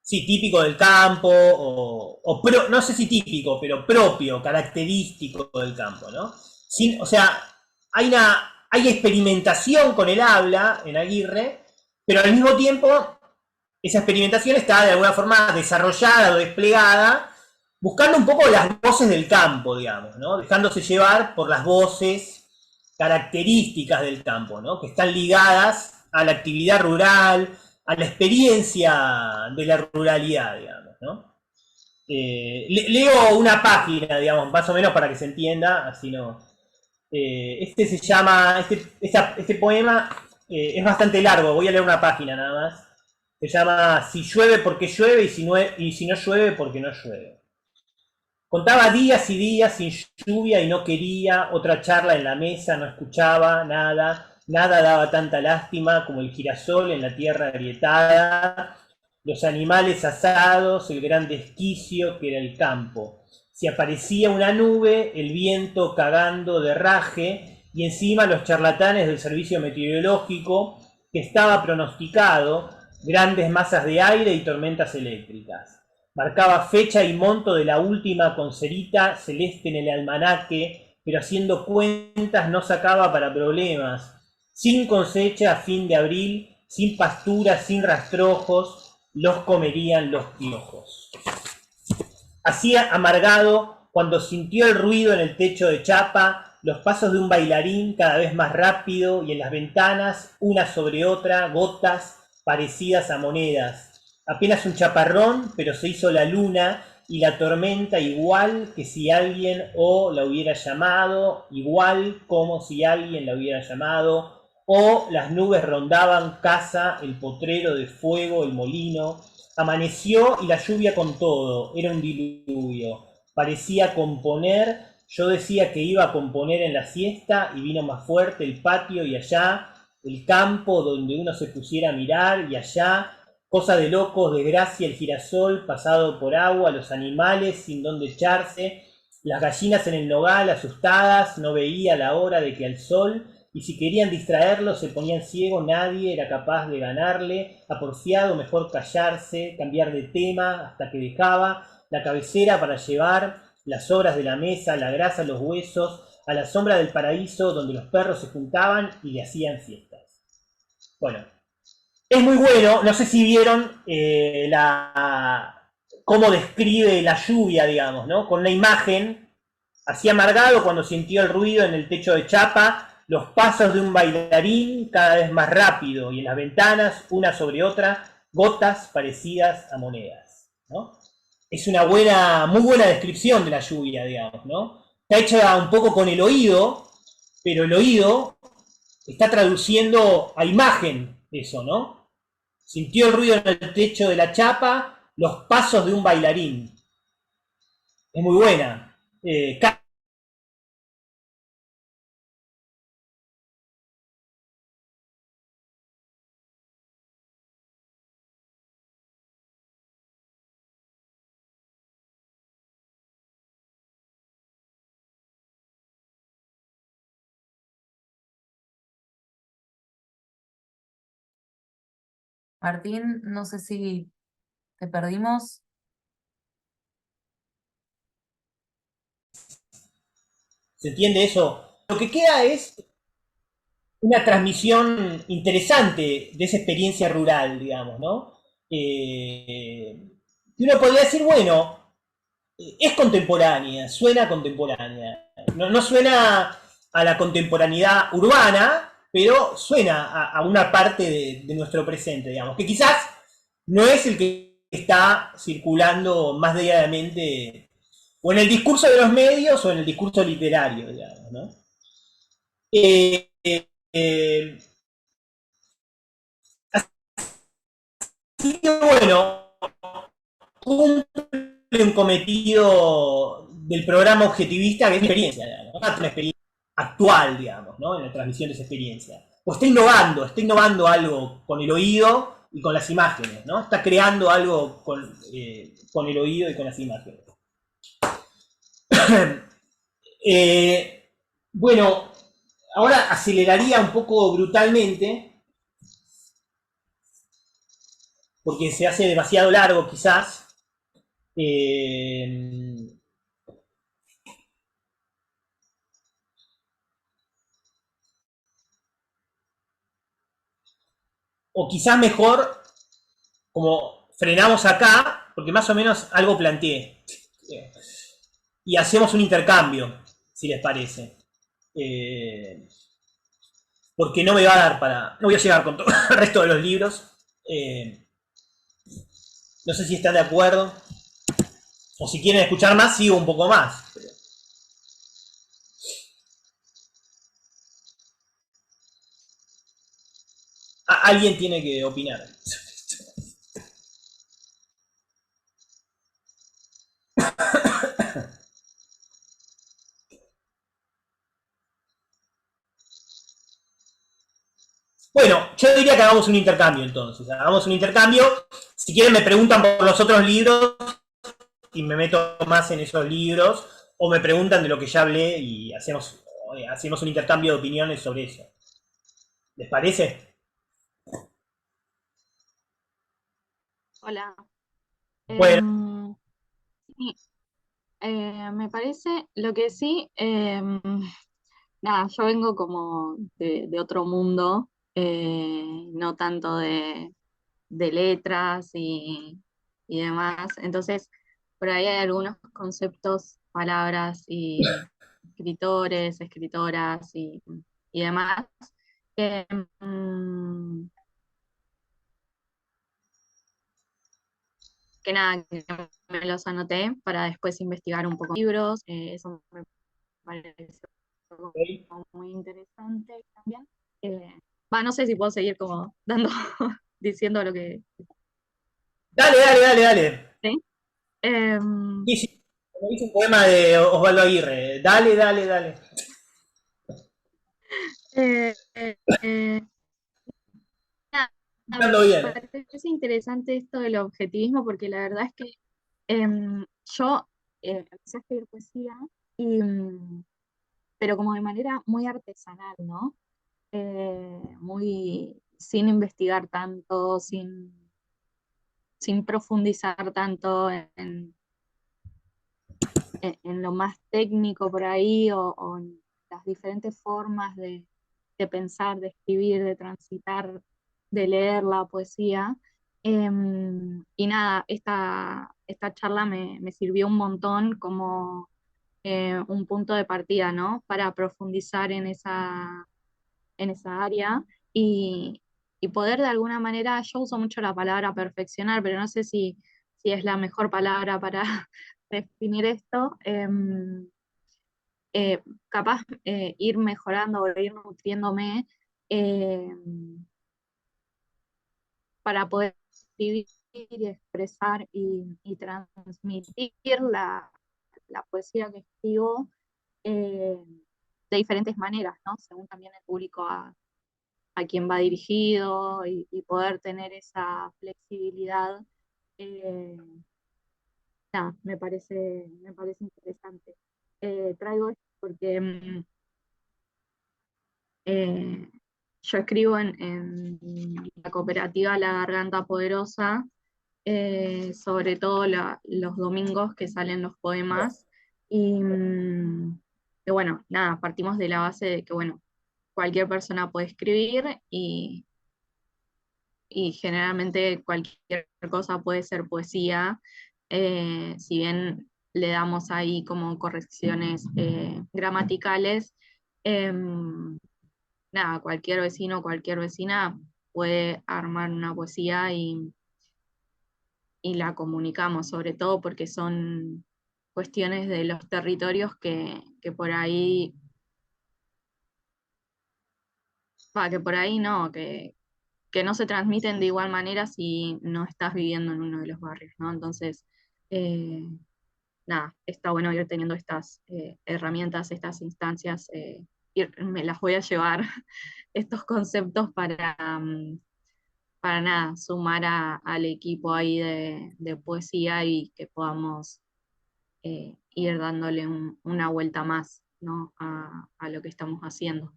sí, típico del campo, no sé si típico, pero propio, característico del campo, ¿no? O sea, hay experimentación con el habla en Aguirre, pero al mismo tiempo esa experimentación está de alguna forma desarrollada o desplegada, buscando un poco las voces del campo, digamos, ¿no? Dejándose llevar por las voces características del campo, ¿no? Que están ligadas a la actividad rural, a la experiencia de la ruralidad, digamos, ¿no? Leo una página, digamos, más o menos para que se entienda, así no. Este se llama, este poema es bastante largo, voy a leer una página nada más. Se llama Si llueve porque llueve y si no llueve porque no llueve. Contaba días y días sin lluvia y no quería otra charla en la mesa, no escuchaba nada, nada daba tanta lástima como el girasol en la tierra agrietada, los animales asados, el gran desquicio que era el campo. Si aparecía una nube, el viento cagando de raje y encima los charlatanes del servicio meteorológico que estaba pronosticado grandes masas de aire y tormentas eléctricas. Marcaba fecha y monto de la última con cerita celeste en el almanaque, pero haciendo cuentas no sacaba para problemas. Sin cosecha a fin de abril, sin pastura, sin rastrojos, los comerían los piojos. Hacía amargado cuando sintió el ruido en el techo de chapa, los pasos de un bailarín cada vez más rápido y en las ventanas, una sobre otra, gotas parecidas a monedas. Apenas un chaparrón, pero se hizo la luna y la tormenta igual que si alguien o la hubiera llamado, igual como si alguien la hubiera llamado, o las nubes rondaban casa, el potrero de fuego, el molino. Amaneció y la lluvia con todo, era un diluvio. Parecía componer, yo decía que iba a componer en la siesta y vino más fuerte el patio y allá, el campo donde uno se pusiera a mirar y allá, cosa de locos, desgracia, el girasol pasado por agua, los animales sin dónde echarse, las gallinas en el nogal asustadas, no veía la hora de que al sol, y si querían distraerlo se ponían ciegos, nadie era capaz de ganarle, a porfiado mejor callarse, cambiar de tema hasta que dejaba la cabecera para llevar las sobras de la mesa, la grasa, los huesos, a la sombra del paraíso donde los perros se juntaban y le hacían fiestas. Bueno, es muy bueno, no sé si vieron cómo describe la lluvia, digamos, ¿no? Con una imagen, así amargado cuando sintió el ruido en el techo de chapa, los pasos de un bailarín cada vez más rápido y en las ventanas, una sobre otra, gotas parecidas a monedas, ¿no? Es una muy buena descripción de la lluvia, digamos, ¿no? Está hecha un poco con el oído, pero el oído está traduciendo a imagen eso, ¿no? Sintió el ruido en el techo de la chapa, Los pasos de un bailarín. Es muy buena. Martín, no sé si te perdimos. ¿Se entiende eso? Lo que queda es una transmisión interesante de esa experiencia rural, digamos, ¿no? Y uno podría decir, bueno, es contemporánea, suena contemporánea. No, no suena a la contemporaneidad urbana, pero suena a una parte de nuestro presente, digamos, que quizás no es el que está circulando más diariamente o en el discurso de los medios o en el discurso literario, digamos, ¿no? Eh, eh, Así que bueno, cumple un cometido del programa objetivista que es experiencia, ¿no? Una experiencia actual, digamos, ¿no? En la transmisión de esa experiencia. O está innovando algo con el oído y con las imágenes, ¿no? Está creando algo con el oído y con las imágenes. Eh, bueno, ahora aceleraría un poco brutalmente, porque se hace demasiado largo quizás. Eh, o quizás mejor, como frenamos acá, porque más o menos algo planteé. Y hacemos un intercambio, si les parece. Eh, Porque no me va a dar para. No voy a llegar con todo el resto de los libros. Eh, no sé si están de acuerdo. O si quieren escuchar más, sigo un poco más. Alguien tiene que opinar. Bueno, yo diría que hagamos un intercambio entonces. Hagamos un intercambio. Si quieren me preguntan por los otros libros y me meto más en esos libros. O me preguntan de lo que ya hablé y hacemos un intercambio de opiniones sobre eso. ¿Les parece? Hola. Bueno, Sí, me parece, lo que sí, nada, yo vengo como de otro mundo, no tanto de letras y demás, entonces por ahí hay algunos conceptos, palabras y escritores, escritoras y demás que, que nada, que me los anoté para después investigar un poco libros, eso me pareció okay. como muy interesante también. No sé si puedo seguir como dando, diciendo lo que... Dale, dale, dale, dale. ¿Sí? Em, Sí, sí. Como dice un poema de Osvaldo Aguirre. Dale, dale, dale. eh, eh, eh, nada, Escuchando me bien. parece interesante esto del objetivismo porque la verdad es que yo empecé a escribir poesía, y, pero como de manera muy artesanal, ¿no? Muy sin investigar tanto, sin profundizar tanto en lo más técnico por ahí o en las diferentes formas de pensar, de escribir, de transitar, de leer la poesía. Y nada, esta charla me sirvió un montón como un punto de partida, ¿no? Para profundizar en esa área y poder de alguna manera, yo uso mucho la palabra perfeccionar, pero no sé si es la mejor palabra para definir esto, capaz ir mejorando o ir nutriéndome eh, para poder escribir. y expresar y transmitir la poesía que escribo de diferentes maneras, ¿no? Según también el público a quien va dirigido y poder tener esa flexibilidad. eh, Nada, me parece interesante. Traigo esto porque eh, yo escribo en la cooperativa La Garganta Poderosa, sobre todo los domingos que salen los poemas. Y que bueno, nada, partimos de la base de que bueno, cualquier persona puede escribir y generalmente cualquier cosa puede ser poesía, si bien le damos ahí como correcciones gramaticales, em, nada, cualquier vecino, cualquier vecina puede armar una poesía y la comunicamos, sobre todo porque son cuestiones de los territorios que por ahí, que por ahí no, que no se transmiten de igual manera si no estás viviendo en uno de los barrios, ¿no? Entonces, eh, nada, está bueno ir teniendo estas herramientas, estas instancias, me las voy a llevar estos conceptos para nada, sumar al equipo ahí de poesía y que podamos ir dándole una vuelta más, ¿no? A lo que estamos haciendo.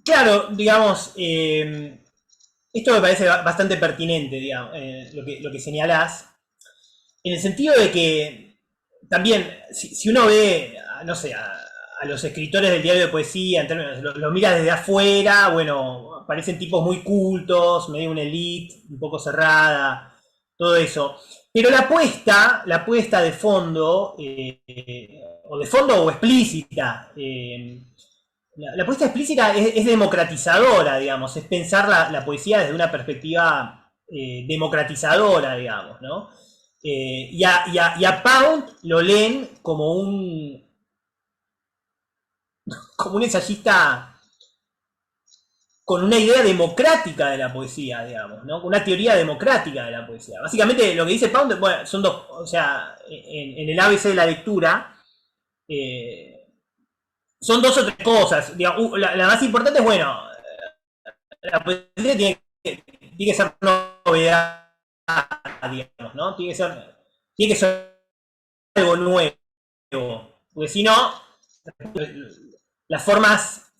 Claro, digamos, esto me parece bastante pertinente, digamos, lo que señalás, en el sentido de que también, si uno ve, no sé, a los escritores del diario de poesía, en términos, lo mira desde afuera, bueno, parecen tipos muy cultos, medio una elite, un poco cerrada, todo eso. Pero la apuesta de fondo, o de fondo o explícita, la apuesta explícita es democratizadora, digamos, es pensar la poesía desde una perspectiva democratizadora, digamos, ¿no? Y a Pound lo leen como un ensayista con una idea democrática de la poesía, digamos, ¿no? Con una teoría democrática de la poesía. Básicamente lo que dice Pound, bueno, son dos, o sea, en el ABC de la lectura, son dos o tres cosas. Digamos, la más importante es, bueno, la poesía tiene que ser novedad, digamos, ¿no? Tiene que ser algo nuevo. Porque si no, las formas,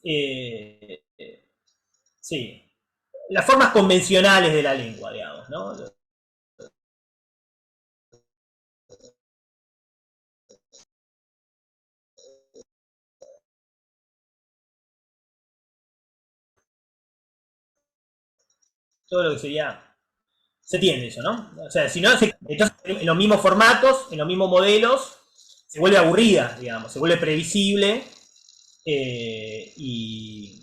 sí, las formas convencionales de la lengua, digamos, ¿no? Todo lo que sería. Se entiende eso, ¿no? O sea, si no, entonces en los mismos formatos, en los mismos modelos, se vuelve aburrida, digamos, se vuelve previsible y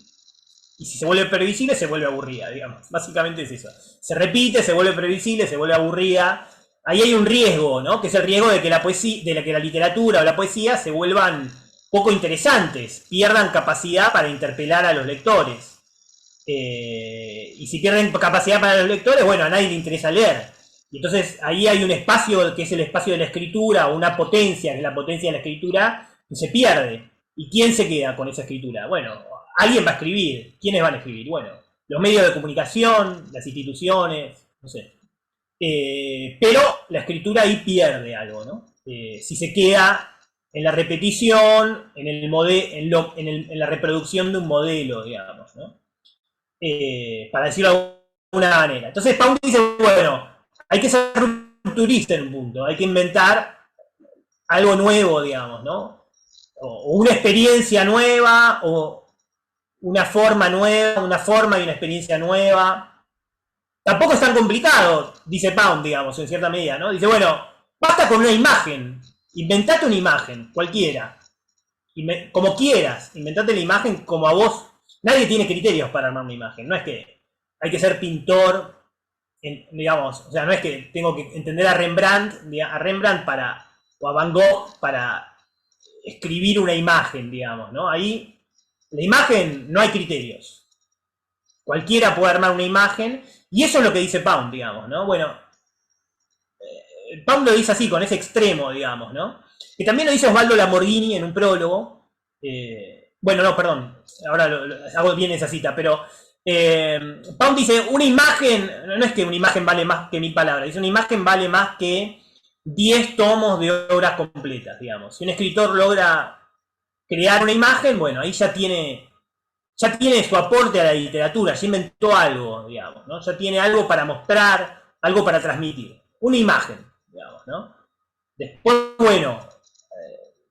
si se vuelve previsible, se vuelve aburrida, digamos. Básicamente es eso. Se repite, se vuelve previsible, se vuelve aburrida. Ahí hay un riesgo, ¿no? Que es el riesgo de que la poesía, de que la literatura o la poesía se vuelvan poco interesantes, pierdan capacidad para interpelar a los lectores. Y si pierden capacidad para los lectores, bueno, a nadie le interesa leer. Y entonces ahí hay un espacio que es el espacio de la escritura, o una potencia, que es la potencia de la escritura, que se pierde. ¿Y quién se queda con esa escritura? Bueno, alguien va a escribir. ¿Quiénes van a escribir? Bueno, los medios de comunicación, las instituciones, no sé. Pero la escritura ahí pierde algo, ¿no? Si se queda en la repetición, en la reproducción de un modelo, digamos, ¿no? Para decirlo de alguna manera. Entonces Pound dice, bueno, hay que ser rupturista en un punto, hay que inventar algo nuevo, digamos, ¿no? O una experiencia nueva, o una forma nueva, una forma y una experiencia nueva. Tampoco es tan complicado, dice Pound, digamos, en cierta medida, ¿no? Dice, bueno, basta con una imagen, inventate una imagen, cualquiera, como quieras, inventate la imagen como a vos. Nadie tiene criterios para armar una imagen, no es que hay que ser pintor, digamos, o sea, no es que tengo que entender a Rembrandt para, o a Van Gogh para escribir una imagen, digamos, ¿no? Ahí, la imagen no hay criterios. cualquiera puede armar una imagen, y eso es lo que dice Pound, digamos, ¿no? Bueno, Pound lo dice así, con ese extremo, digamos, ¿no? Que también lo dice Osvaldo Lamborghini en un prólogo. Bueno, no, perdón, ahora hago bien esa cita, pero Pound dice, una imagen, no es que una imagen vale más que 1000 palabras, dice una imagen vale más que 10 tomos de obras completas, digamos. Si un escritor logra crear una imagen, bueno, ahí ya tiene su aporte a la literatura, ya inventó algo, digamos, ¿no? Ya tiene algo para mostrar, algo para transmitir. Una imagen, digamos, ¿no? Después, bueno,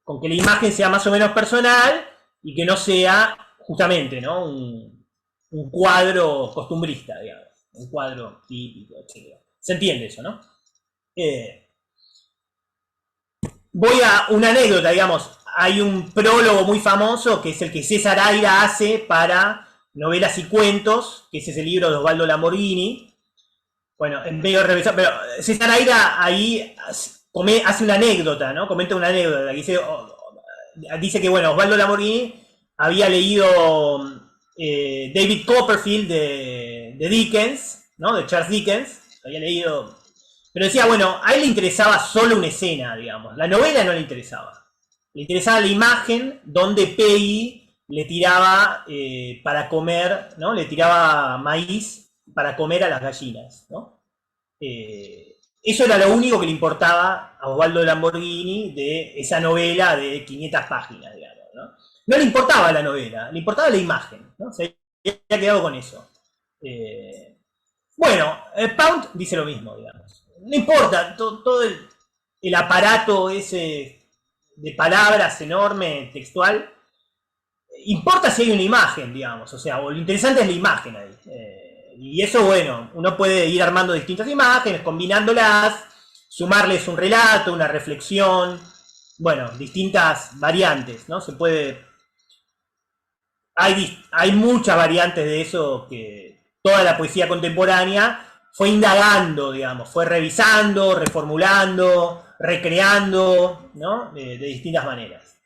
con que la imagen sea más o menos personal y que no sea, justamente, ¿no? Un cuadro costumbrista, digamos. Un cuadro típico, etc. ¿Se entiende eso, no? Voy a una anécdota, digamos. Hay un prólogo muy famoso que es el que César Aira hace para Novelas y Cuentos, que es ese libro de Osvaldo Lamborghini. Bueno, en medio de revisar, pero César Aira ahí hace una anécdota, ¿no? Comenta una anécdota que dice que, bueno, Osvaldo Lamborghini había leído David Copperfield de Dickens, ¿no? De Charles Dickens. Había leído. Pero decía, bueno, a él le interesaba solo una escena, digamos. La novela no le interesaba. Le interesaba la imagen donde Peggy le tiraba para comer, ¿no? Le tiraba maíz para comer a las gallinas, ¿no? Eso era lo único que le importaba a Osvaldo Lamborghini de esa novela de 500 páginas, digamos, ¿no? No le importaba la novela, le importaba la imagen, ¿no? Se había quedado con eso. Bueno, Pound dice lo mismo, digamos. No importa, todo el aparato ese de palabras enorme, textual, importa si hay una imagen, digamos, o sea, o lo interesante es la imagen ahí. Y eso, bueno, uno puede ir armando distintas imágenes, combinándolas, sumarles un relato, una reflexión, bueno, distintas variantes, ¿no? Se puede. Hay muchas variantes de eso que toda la poesía contemporánea fue indagando, digamos, fue revisando, reformulando, recreando, ¿no? De distintas maneras.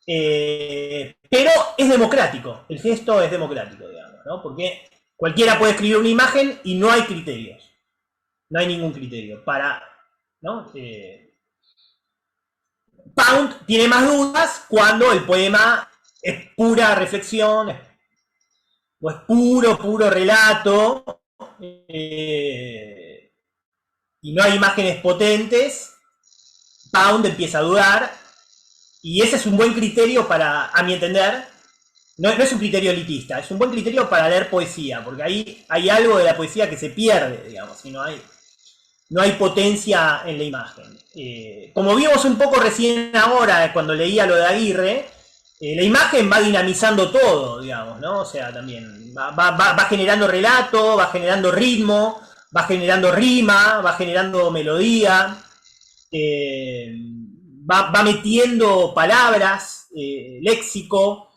Pero es democrático, el gesto es democrático, digamos, ¿no? Porque cualquiera puede escribir una imagen y no hay criterios. No hay ningún criterio para, ¿no? Pound tiene más dudas cuando el poema es pura reflexión, o es puro relato, y no hay imágenes potentes. Pound empieza a dudar, y ese es un buen criterio para, a mi entender, no es un criterio elitista, es un buen criterio para leer poesía, porque ahí hay algo de la poesía que se pierde, digamos, y no hay potencia en la imagen. Como vimos un poco recién ahora, cuando leía lo de Aguirre, la imagen va dinamizando todo, digamos, ¿no? O sea, también va generando relato, va generando ritmo, va generando rima, va generando melodía, va metiendo palabras, léxico,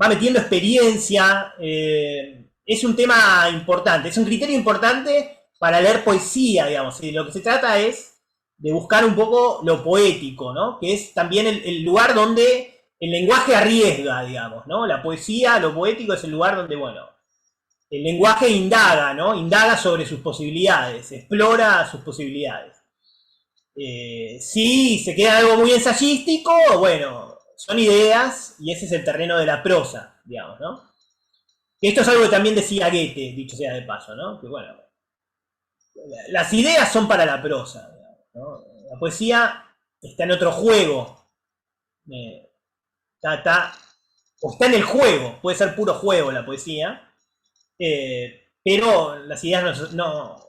va metiendo experiencia. Es un tema importante, es un criterio importante para leer poesía, digamos. Y lo que se trata es de buscar un poco lo poético, ¿no? Que es también el lugar donde el lenguaje arriesga, digamos, ¿no? La poesía, lo poético es el lugar donde, bueno, el lenguaje indaga, ¿no? Indaga sobre sus posibilidades, explora sus posibilidades. Si se queda algo muy ensayístico, bueno, son ideas y ese es el terreno de la prosa, digamos, ¿no? Esto es algo que también decía Goethe, dicho sea de paso, ¿no? Que bueno, las ideas son para la prosa, digamos, ¿no? La poesía está en otro juego, o está en el juego, puede ser puro juego la poesía, pero las ideas no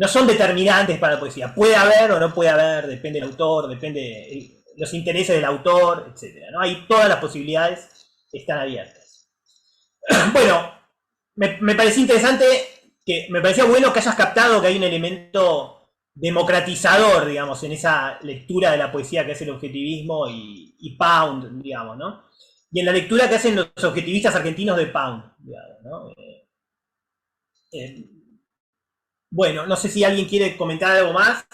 son determinantes para la poesía. Puede haber o no puede haber, depende del autor, depende de los intereses del autor, etc. ¿no? Ahí todas las posibilidades están abiertas. Bueno, me parecía interesante, me parecía bueno que hayas captado que hay un elemento democratizador, digamos, en esa lectura de la poesía que hace el objetivismo y Pound, digamos, ¿no? Y en la lectura que hacen los objetivistas argentinos de Pound, digamos, ¿no? Bueno, no sé si alguien quiere comentar algo más.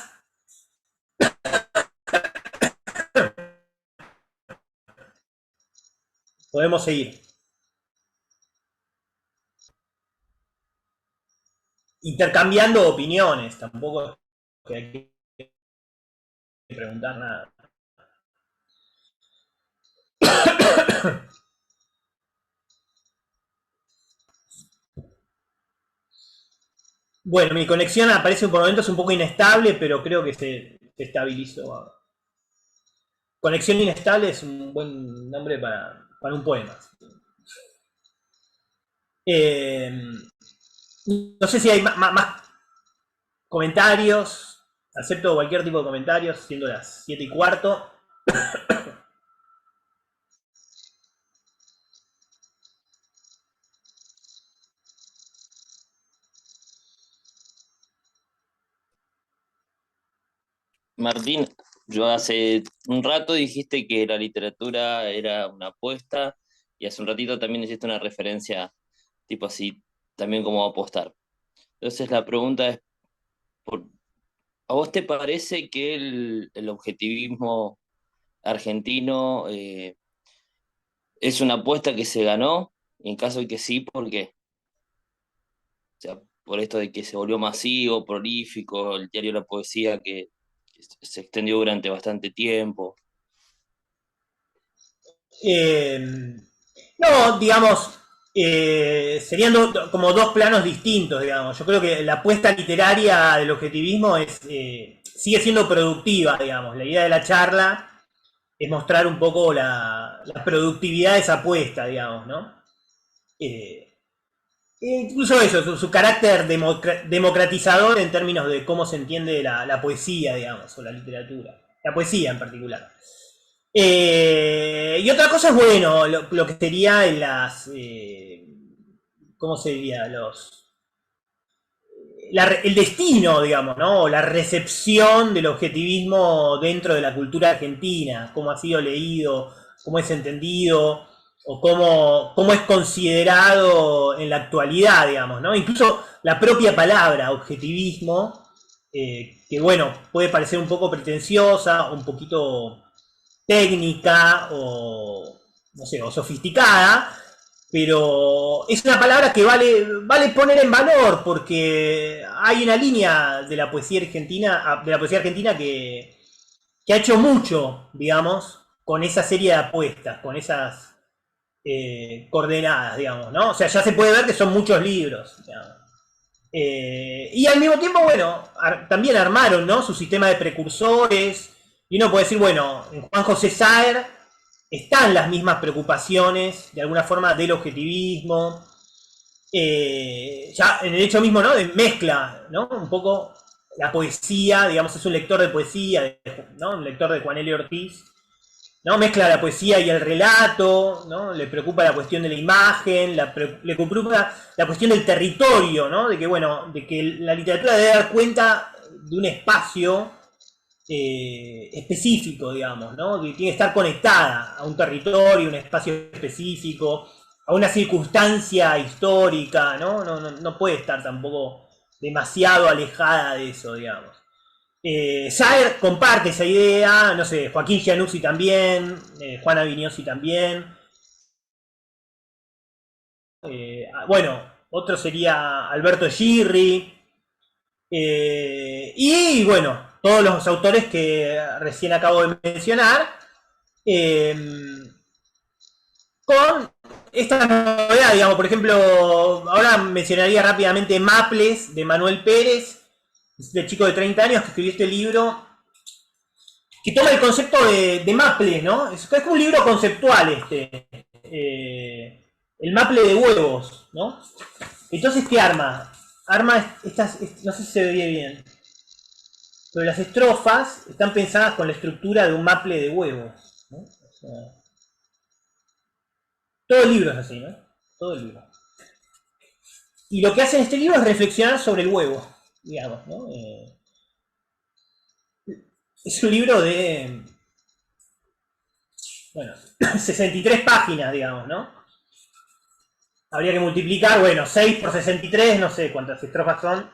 Podemos seguir. intercambiando opiniones, tampoco es que hay que preguntar nada. Bueno, mi conexión aparece por momentos un poco inestable, pero creo que se estabilizó. Conexión inestable es un buen nombre para un poema. Eh, no sé si hay más comentarios. Acepto cualquier tipo de comentarios, siendo las 7:15. Martín, yo hace un rato dijiste que la literatura era una apuesta y hace un ratito también hiciste una referencia tipo así, también como apostar. Entonces la pregunta es, por- ¿a vos te parece que el objetivismo argentino es una apuesta que se ganó? Y en caso de que sí, ¿por qué? O sea, por esto de que se volvió masivo, prolífico, el diario La Poesía que se extendió durante bastante tiempo. Eh, no, digamos, serían como dos planos distintos, digamos. Yo creo que la apuesta literaria del objetivismo sigue siendo productiva, digamos. La idea de la charla es mostrar un poco la productividad de esa apuesta, digamos, ¿no? Eh, Incluso eso, su carácter democratizador en términos de cómo se entiende la poesía, digamos, o la literatura. La poesía en particular. Y otra cosa es, bueno, lo que sería en las... ¿cómo se diría? El destino, digamos, ¿no? O la recepción del objetivismo dentro de la cultura argentina, cómo ha sido leído, cómo es entendido, o cómo es considerado en la actualidad, digamos, ¿no? Incluso la propia palabra objetivismo, que bueno, puede parecer un poco pretenciosa, un poquito técnica o, no sé, o sofisticada, pero es una palabra que vale poner en valor porque hay una línea de la poesía argentina que ha hecho mucho, digamos, con esa serie de apuestas, con esas coordenadas, digamos, ¿no? O sea, ya se puede ver que son muchos libros, digamos. Y al mismo tiempo, bueno, también armaron, ¿no? Su sistema de precursores. Y uno puede decir, bueno, en Juan José Saer están las mismas preocupaciones, de alguna forma, del objetivismo. Ya en el hecho mismo, ¿no? De mezcla, ¿no? Un poco la poesía, digamos, es un lector de poesía, ¿no? Un lector de Juan L. Ortiz, ¿no? Mezcla la poesía y el relato, ¿no? Le preocupa la cuestión de la imagen, le preocupa la cuestión del territorio, ¿no? De que, bueno, de que la literatura debe dar cuenta de un espacio específico, digamos, ¿no? Que tiene que estar conectada a un territorio, un espacio específico, a una circunstancia histórica, ¿no? No puede estar tampoco demasiado alejada de eso, digamos. Saer comparte esa idea, no sé, Joaquín Giannuzzi también, Juana Vignosi también. Bueno, otro sería Alberto Girri. Y bueno, todos los autores que recién acabo de mencionar. eh, con esta novedad, digamos, por ejemplo, ahora mencionaría rápidamente Maples de Manuel Pérez, este chico de 30 años que escribió este libro que toma el concepto de Maple, ¿no? Es un libro conceptual este. El Maple de huevos, ¿no? Entonces, ¿qué arma? Arma estas, no sé si se ve bien, pero las estrofas están pensadas con la estructura de un maple de huevos, ¿no? O sea, todo el libro es así, ¿no? Todo el libro. Y lo que hace en este libro es reflexionar sobre el huevo, digamos, ¿no? Es un libro de, bueno, 63 páginas, digamos, ¿no? Habría que multiplicar, bueno, 6 por 63, no sé cuántas estrofas son.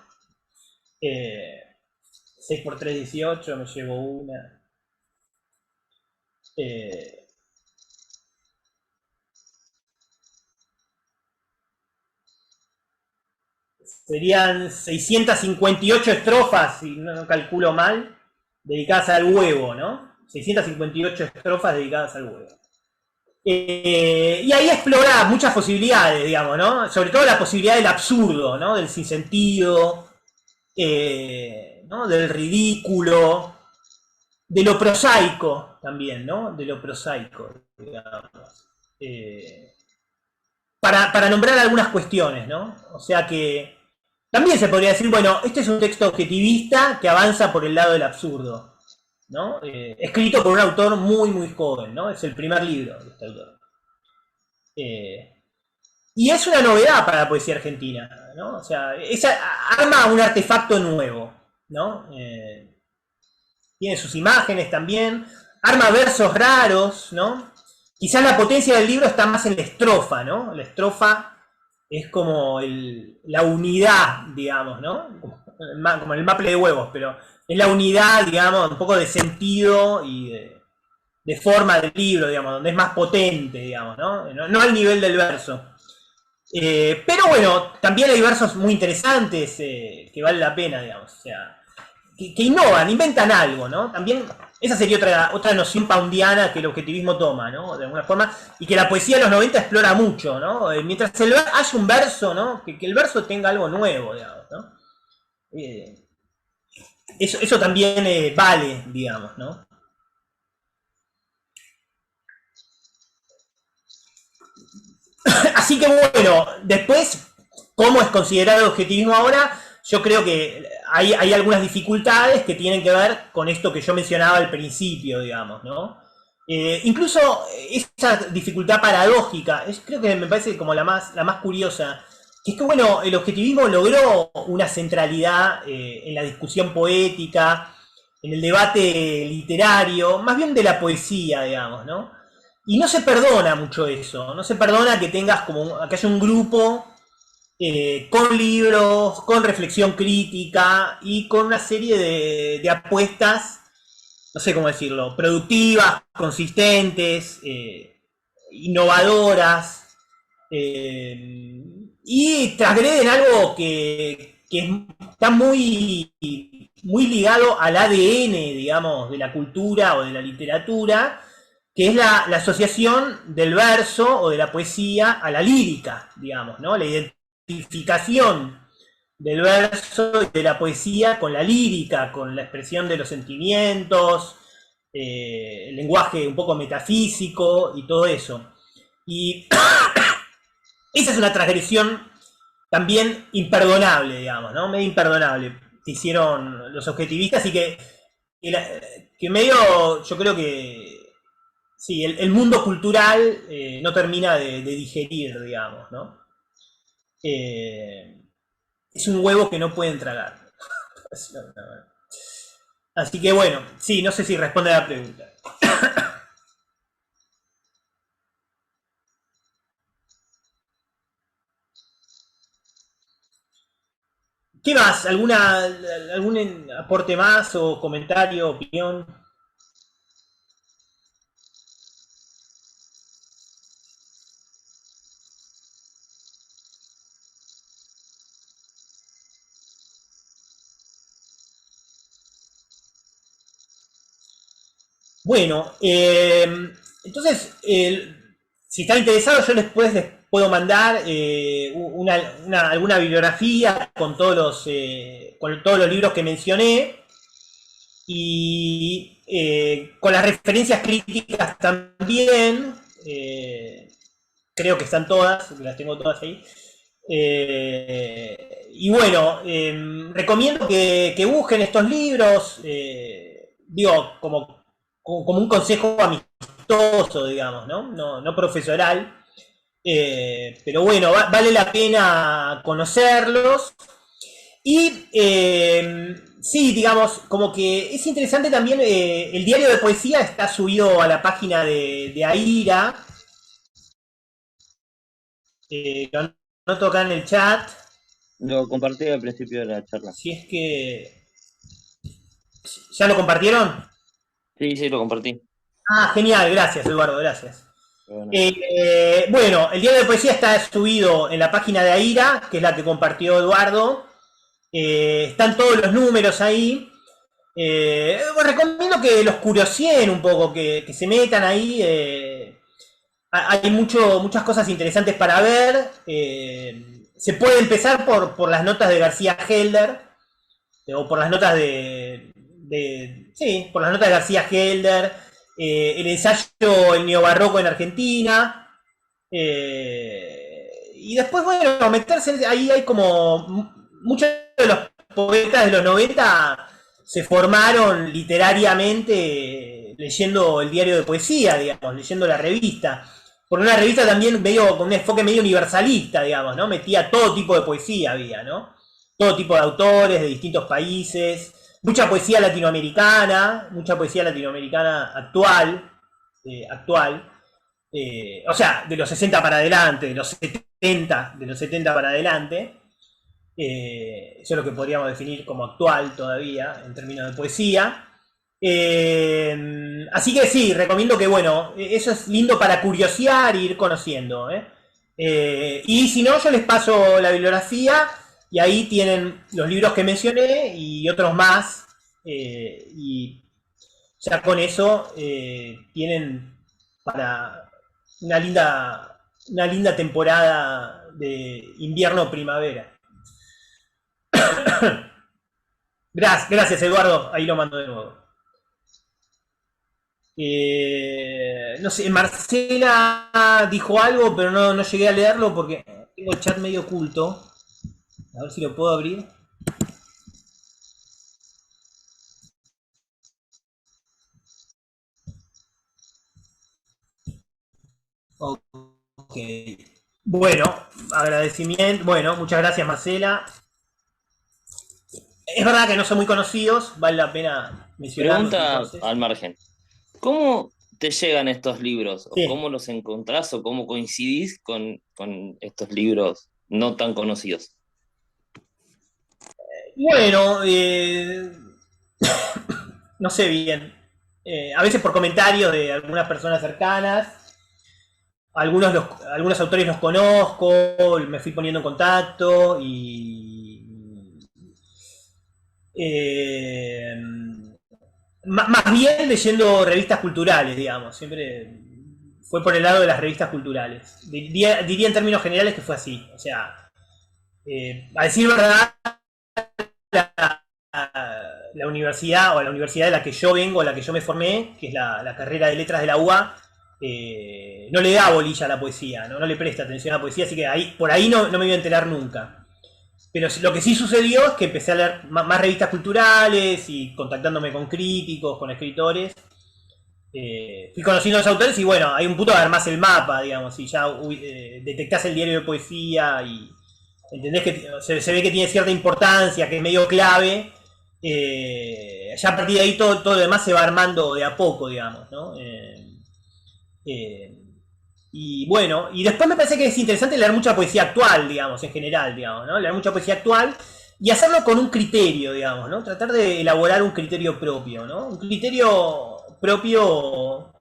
6 por 3, 18, me llevo una. Eh, serían 658 estrofas, si no calculo mal, dedicadas al huevo, ¿no? 658 estrofas dedicadas al huevo. Y ahí explora muchas posibilidades, digamos, ¿no? Sobre todo la posibilidad del absurdo, ¿no? Del sinsentido, ¿no? Del ridículo, de lo prosaico también, ¿no? De lo prosaico, digamos. Para nombrar algunas cuestiones, ¿no? O sea que también se podría decir, bueno, este es un texto objetivista que avanza por el lado del absurdo, ¿no? Escrito por un autor muy, muy joven, ¿no? Es el primer libro de este autor. Y es una novedad para la poesía argentina, ¿no? O sea, arma un artefacto nuevo, ¿no? Tiene sus imágenes también, arma versos raros, ¿no? Quizás la potencia del libro está más en la estrofa, ¿no? La estrofa es como la unidad, digamos, ¿no? Como el maple de huevos, pero es la unidad, digamos, un poco de sentido y de forma del libro, digamos, donde es más potente, digamos, ¿no? No al nivel del verso. Pero bueno, también hay versos muy interesantes que vale la pena, digamos, o sea, que innovan, inventan algo, ¿no? También esa sería otra noción poundiana que el objetivismo toma, ¿no? De alguna forma, y que la poesía de los 90 explora mucho, ¿no? Mientras haya un verso, ¿no? Que el verso tenga algo nuevo, digamos, ¿no? Eso también vale, digamos, ¿no? Así que bueno, después, ¿cómo es considerado el objetivismo ahora? Yo creo que hay algunas dificultades que tienen que ver con esto que yo mencionaba al principio, digamos, ¿no? Incluso esa dificultad paradójica, creo que me parece como la más curiosa, que es que, bueno, el objetivismo logró una centralidad en la discusión poética, en el debate literario, más bien de la poesía, digamos, ¿no? Y no se perdona mucho eso, no se perdona que tengas que haya un grupo con libros, con reflexión crítica y con una serie de apuestas, no sé cómo decirlo, productivas, consistentes, innovadoras, y transgreden algo que está muy, muy ligado al ADN, digamos, de la cultura o de la literatura, que es la asociación del verso o de la poesía a la lírica, digamos, ¿no? La identificación del verso y de la poesía con la lírica, con la expresión de los sentimientos, el lenguaje un poco metafísico y todo eso. Y esa es una transgresión también imperdonable, digamos, ¿no? Medio imperdonable que hicieron los objetivistas y que medio, yo creo que sí, el mundo cultural no termina de digerir, digamos, ¿no? Es un huevo que no pueden tragar. Así que bueno, sí, no sé si responde a la pregunta. ¿Qué más? ¿Algún aporte más o comentario, opinión? Bueno, entonces, si están interesados, yo después les puedo mandar alguna bibliografía con con todos los libros que mencioné y con las referencias críticas también. Creo que están todas, las tengo todas ahí. Y bueno, recomiendo que busquen estos libros, digo, como un consejo amistoso, digamos, ¿no? No profesoral. Pero bueno, vale la pena conocerlos. Y sí, digamos, como que es interesante también, el diario de poesía está subido a la página de AIRA. Lo anoto acá en el chat. Lo compartí al principio de la charla. Si es que... ¿Ya lo compartieron? Sí, lo compartí. Ah, genial, gracias Eduardo, gracias. Bueno, el diario de poesía está subido en la página de AIRA, que es la que compartió Eduardo. Están todos los números ahí. Recomiendo que los curioseen un poco, que se metan ahí. Hay muchas cosas interesantes para ver. Se puede empezar por las notas de García Helder, o por las notas sí, por las notas de García Helder, el ensayo El neobarroco en Argentina, y después, bueno, meterse ahí. Hay como muchos de los poetas de los 90 se formaron literariamente leyendo el diario de poesía, digamos, leyendo la revista. Por una revista también medio con un enfoque medio universalista, digamos, ¿no? Metía todo tipo de poesía, había, ¿no? Todo tipo de autores de distintos países, mucha poesía latinoamericana actual, o sea, de los 60 para adelante, de los 70 para adelante. Eso es lo que podríamos definir como actual todavía, en términos de poesía. Así que sí, recomiendo que, bueno, eso es lindo para curiosear e ir conociendo. Y si no, yo les paso la bibliografía y ahí tienen los libros que mencioné y otros más. Y ya con eso tienen para una linda temporada de invierno-primavera. Gracias, Eduardo. Ahí lo mando de nuevo. No sé, Marcela dijo algo, pero no llegué a leerlo porque tengo el chat medio oculto. A ver si lo puedo abrir. Ok. Bueno, agradecimiento. Bueno, muchas gracias, Marcela. Es verdad que no son muy conocidos, vale la pena mencionarlos. Pregunta Entonces. al margen. ¿Cómo te llegan estos libros? ¿O Sí. cómo los encontrás? ¿O cómo coincidís con estos libros no tan conocidos? Bueno, no sé bien. A veces por comentarios de algunas personas cercanas. Algunos autores los conozco, me fui poniendo en contacto y... más bien leyendo revistas culturales, digamos. Siempre fue por el lado de las revistas culturales. Diría en términos generales que fue así. O sea, a decir verdad, la universidad, o la universidad de la que yo vengo, la que yo me formé, que es la carrera de letras de la UBA, no le da bolilla a la poesía, no le presta atención a la poesía, así que por ahí no me voy a enterar nunca. Pero lo que sí sucedió es que empecé a leer más revistas culturales y contactándome con críticos, con escritores. Fui conociendo a los autores y bueno, hay un punto de armás el mapa, digamos, y ya detectás el diario de poesía y entendés que se ve que tiene cierta importancia, que es medio clave. Ya a partir de ahí todo lo demás se va armando de a poco, digamos, ¿no? Y bueno, y después me parece que es interesante leer mucha poesía actual, digamos, en general, digamos, ¿no? Leer mucha poesía actual y hacerlo con un criterio, digamos, ¿no? Tratar de elaborar un criterio propio, ¿no? Un criterio propio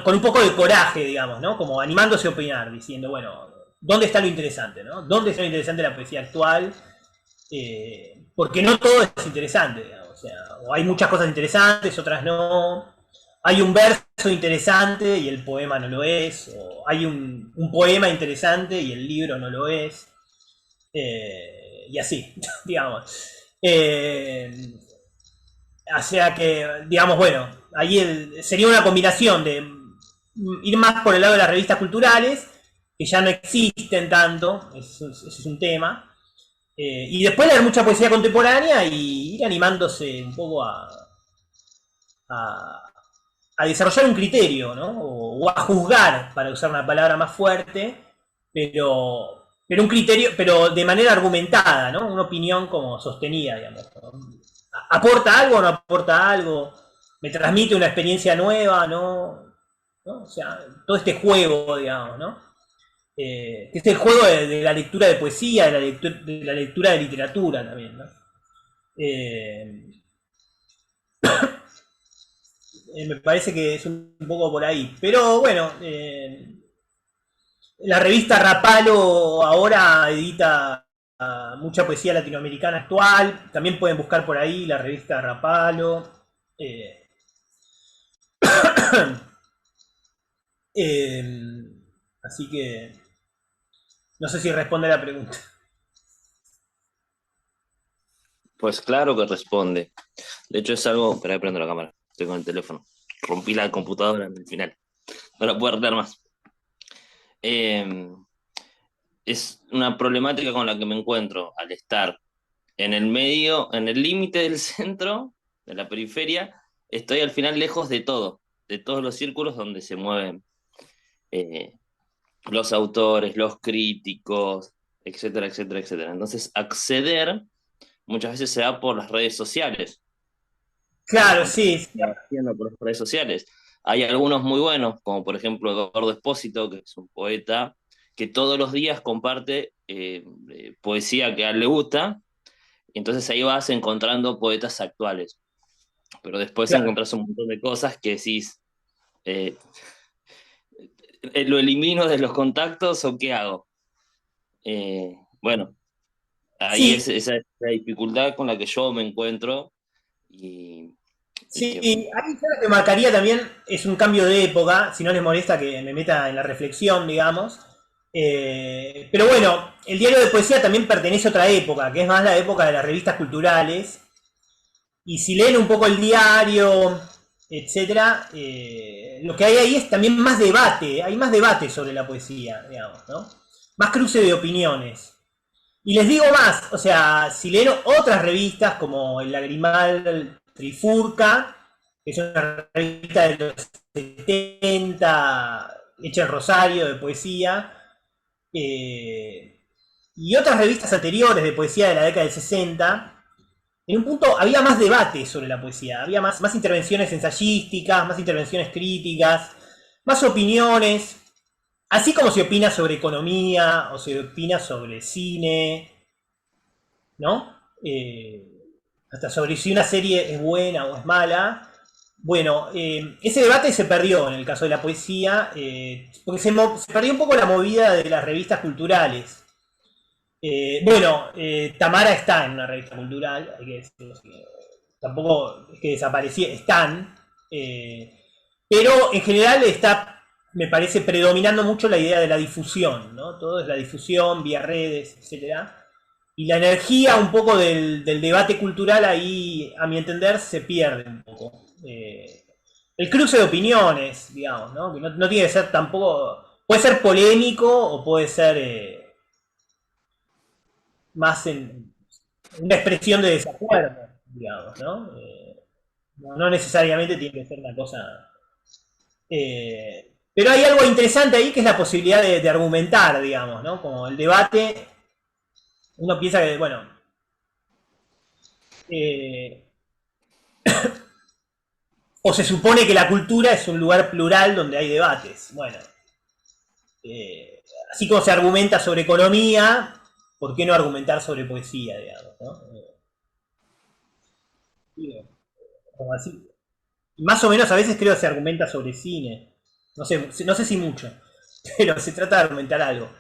con un poco de coraje, digamos, ¿no? Como animándose a opinar, diciendo, bueno, ¿dónde está lo interesante, ¿no? ¿Dónde está lo interesante de la poesía actual? Porque no todo es interesante, digamos, o sea, o hay muchas cosas interesantes, otras no. Hay un verso interesante y el poema no lo es, o hay un poema interesante y el libro no lo es, y así, digamos. O sea que, digamos, bueno, ahí sería una combinación de ir más por el lado de las revistas culturales, que ya no existen tanto, eso es un tema, y después leer mucha poesía contemporánea y ir animándose un poco a desarrollar un criterio, ¿no? O a juzgar, para usar una palabra más fuerte, pero un criterio, pero de manera argumentada, ¿no? Una opinión como sostenida, digamos, ¿no? ¿Aporta algo o no aporta algo? ¿Me transmite una experiencia nueva? ¿No? O sea, todo este juego, digamos, ¿no? Que es el juego de la lectura de poesía, de la lectura de literatura también, ¿no? Me parece que es un poco por ahí. Pero bueno, la revista Rapalo ahora edita mucha poesía latinoamericana actual. También pueden buscar por ahí la revista Rapalo. Eh, eh, así que no sé si responde a la pregunta. Pues claro que responde. De hecho es algo... Espera, prendo la cámara. Estoy con el teléfono. Rompí la computadora en el final. No la puedo arreglar más. Eh, es una problemática con la que me encuentro al estar en el medio, en el límite del centro, de la periferia. Estoy al final lejos de todo, de todos los círculos donde se mueven eh, los autores, los críticos, etcétera, etcétera, etcétera. Entonces, acceder muchas veces se da por las redes sociales. Claro, sí, sí. Haciendo por las redes sociales. Hay algunos muy buenos, como por ejemplo Eduardo Espósito, que es un poeta que todos los días comparte poesía que a él le gusta, y entonces ahí vas encontrando poetas actuales. Pero después Claro. encontrás un montón de cosas que decís, eh, ¿lo elimino de los contactos o qué hago? Bueno, ahí Sí, es esa es la dificultad con la que yo me encuentro y sí, que ahí yo lo que marcaría también es un cambio de época, si no les molesta que me meta en la reflexión, digamos. Pero bueno, el diario de poesía también pertenece a otra época, que es más la época de las revistas culturales. Y si leen un poco el diario, etcétera, lo que hay ahí es también más debate, hay más debate sobre la poesía, digamos, ¿no? Más cruce de opiniones. Y les digo más, o sea, si leen otras revistas como El Lagrimal Trifurca, que es una revista de los 70, hecha en Rosario, de poesía, y otras revistas anteriores de poesía de la década del 60, en un punto había más debate sobre la poesía, había más intervenciones ensayísticas, más intervenciones críticas, más opiniones, así como se opina sobre economía o se opina sobre cine, ¿no? Hasta sobre si una serie es buena o es mala. Bueno, ese debate se perdió en el caso de la poesía, porque se perdió un poco la movida de las revistas culturales. Bueno, Tamara está en una revista cultural, hay que decirlo así. Tampoco es que desapareció, están, pero en general está, me parece, predominando mucho la idea de la difusión, ¿no? Todo es la difusión vía redes, etcétera. Y la energía un poco del debate cultural ahí, a mi entender, se pierde un poco. El cruce de opiniones, digamos, ¿no? Que no tiene que ser tampoco... Puede ser polémico o puede ser más en una expresión de desacuerdo, digamos, ¿no? No necesariamente tiene que ser una cosa... pero hay algo interesante ahí que es la posibilidad de argumentar, digamos, ¿no? Como el debate, uno piensa que, bueno, eh, o se supone que la cultura es un lugar plural donde hay debates. Bueno, eh, así como se argumenta sobre economía, ¿por qué no argumentar sobre poesía, digamos? ¿No? Como así. Y más o menos a veces creo que se argumenta sobre cine. No sé si mucho, pero se trata de argumentar algo.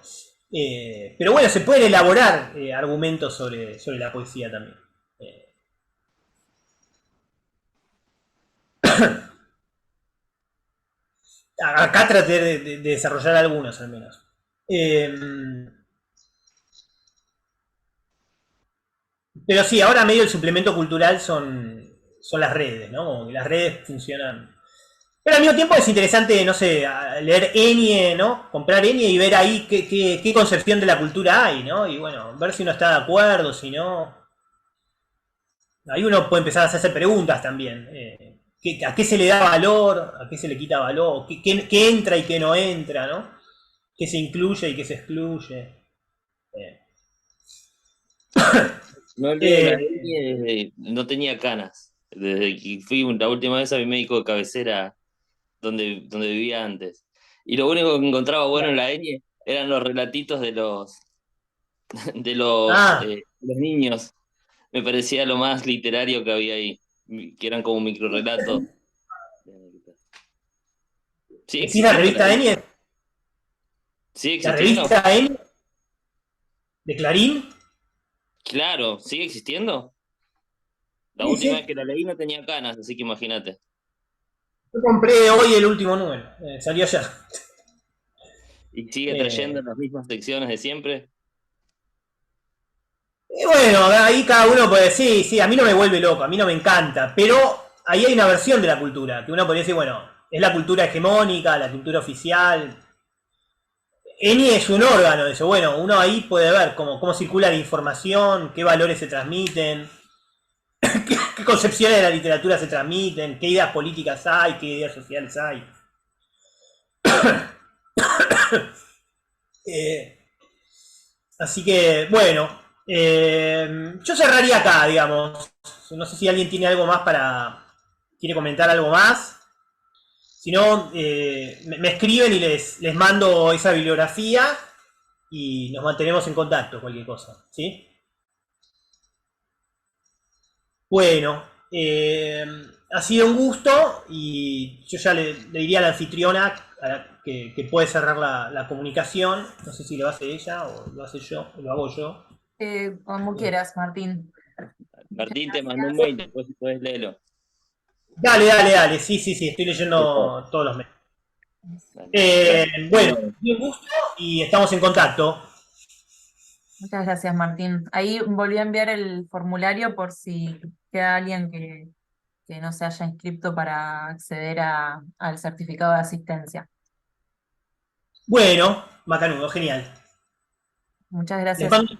Pero bueno, se pueden elaborar argumentos sobre la poesía también. Eh, Acá traté de desarrollar algunos al menos. Eh, pero sí, ahora medio el suplemento cultural son las redes, ¿no? Como que las redes funcionan. Pero al mismo tiempo es interesante, no sé, leer Enie, ¿no? Comprar Enie y ver ahí qué concepción de la cultura hay, ¿no? Y bueno, ver si uno está de acuerdo, si no. Ahí uno puede empezar a hacerse preguntas también. ¿A qué se le da valor? ¿A qué se le quita valor? ¿Qué entra y qué no entra, ¿no? ¿Qué se incluye y qué se excluye? Eh, no leo la eh, N desde, no tenía canas. Desde que fui la última vez a mi médico de cabecera donde vivía antes. Y lo único que encontraba bueno en la N eran los relatitos ah, de los niños. Me parecía lo más literario que había ahí, que eran como microrelatos. ¿Sigue ¿Decís la existiendo revista Eni? ¿Sigue ¿La existiendo? revista Eni de Clarín? Claro, ¿sigue existiendo? La Sí, última vez sí. que la leí no tenía canas, así que imagínate. Yo compré hoy el último número. Salió ayer. ¿Y sigue trayendo Eh, las mismas secciones de siempre? y bueno, ahí cada uno puede decir, sí, a mí no me vuelve loco, a mí no me encanta, pero ahí hay una versión de la cultura, que uno podría decir, bueno, es la cultura hegemónica, la cultura oficial. ENI es un órgano de eso, bueno, uno ahí puede ver cómo circula la información, qué valores se transmiten, qué concepciones de la literatura se transmiten, qué ideas políticas hay, qué ideas sociales hay. Eh, Así que, bueno, yo cerraría acá, digamos. No sé si alguien tiene algo más quiere comentar algo más. Si no, me escriben y les mando esa bibliografía y nos mantenemos en contacto, cualquier cosa. ¿Sí? Bueno, ha sido un gusto y yo ya le diría a la anfitriona que puede cerrar la comunicación. No sé si lo hace ella o lo hace yo, o lo hago yo. Como quieras, Martín. Muchas Martín te mandó un gracias. mail, después si puedes leerlo. Dale, dale, dale. Sí, sí, sí, estoy Por favor. leyendo todos los mails. Dale. Gracias. Bueno, un gusto y estamos en contacto. Muchas gracias, Martín. Ahí volví a enviar el formulario por si queda alguien que no se haya inscrito para acceder al certificado de asistencia. Bueno, macanudo, genial. Muchas Les gracias. mando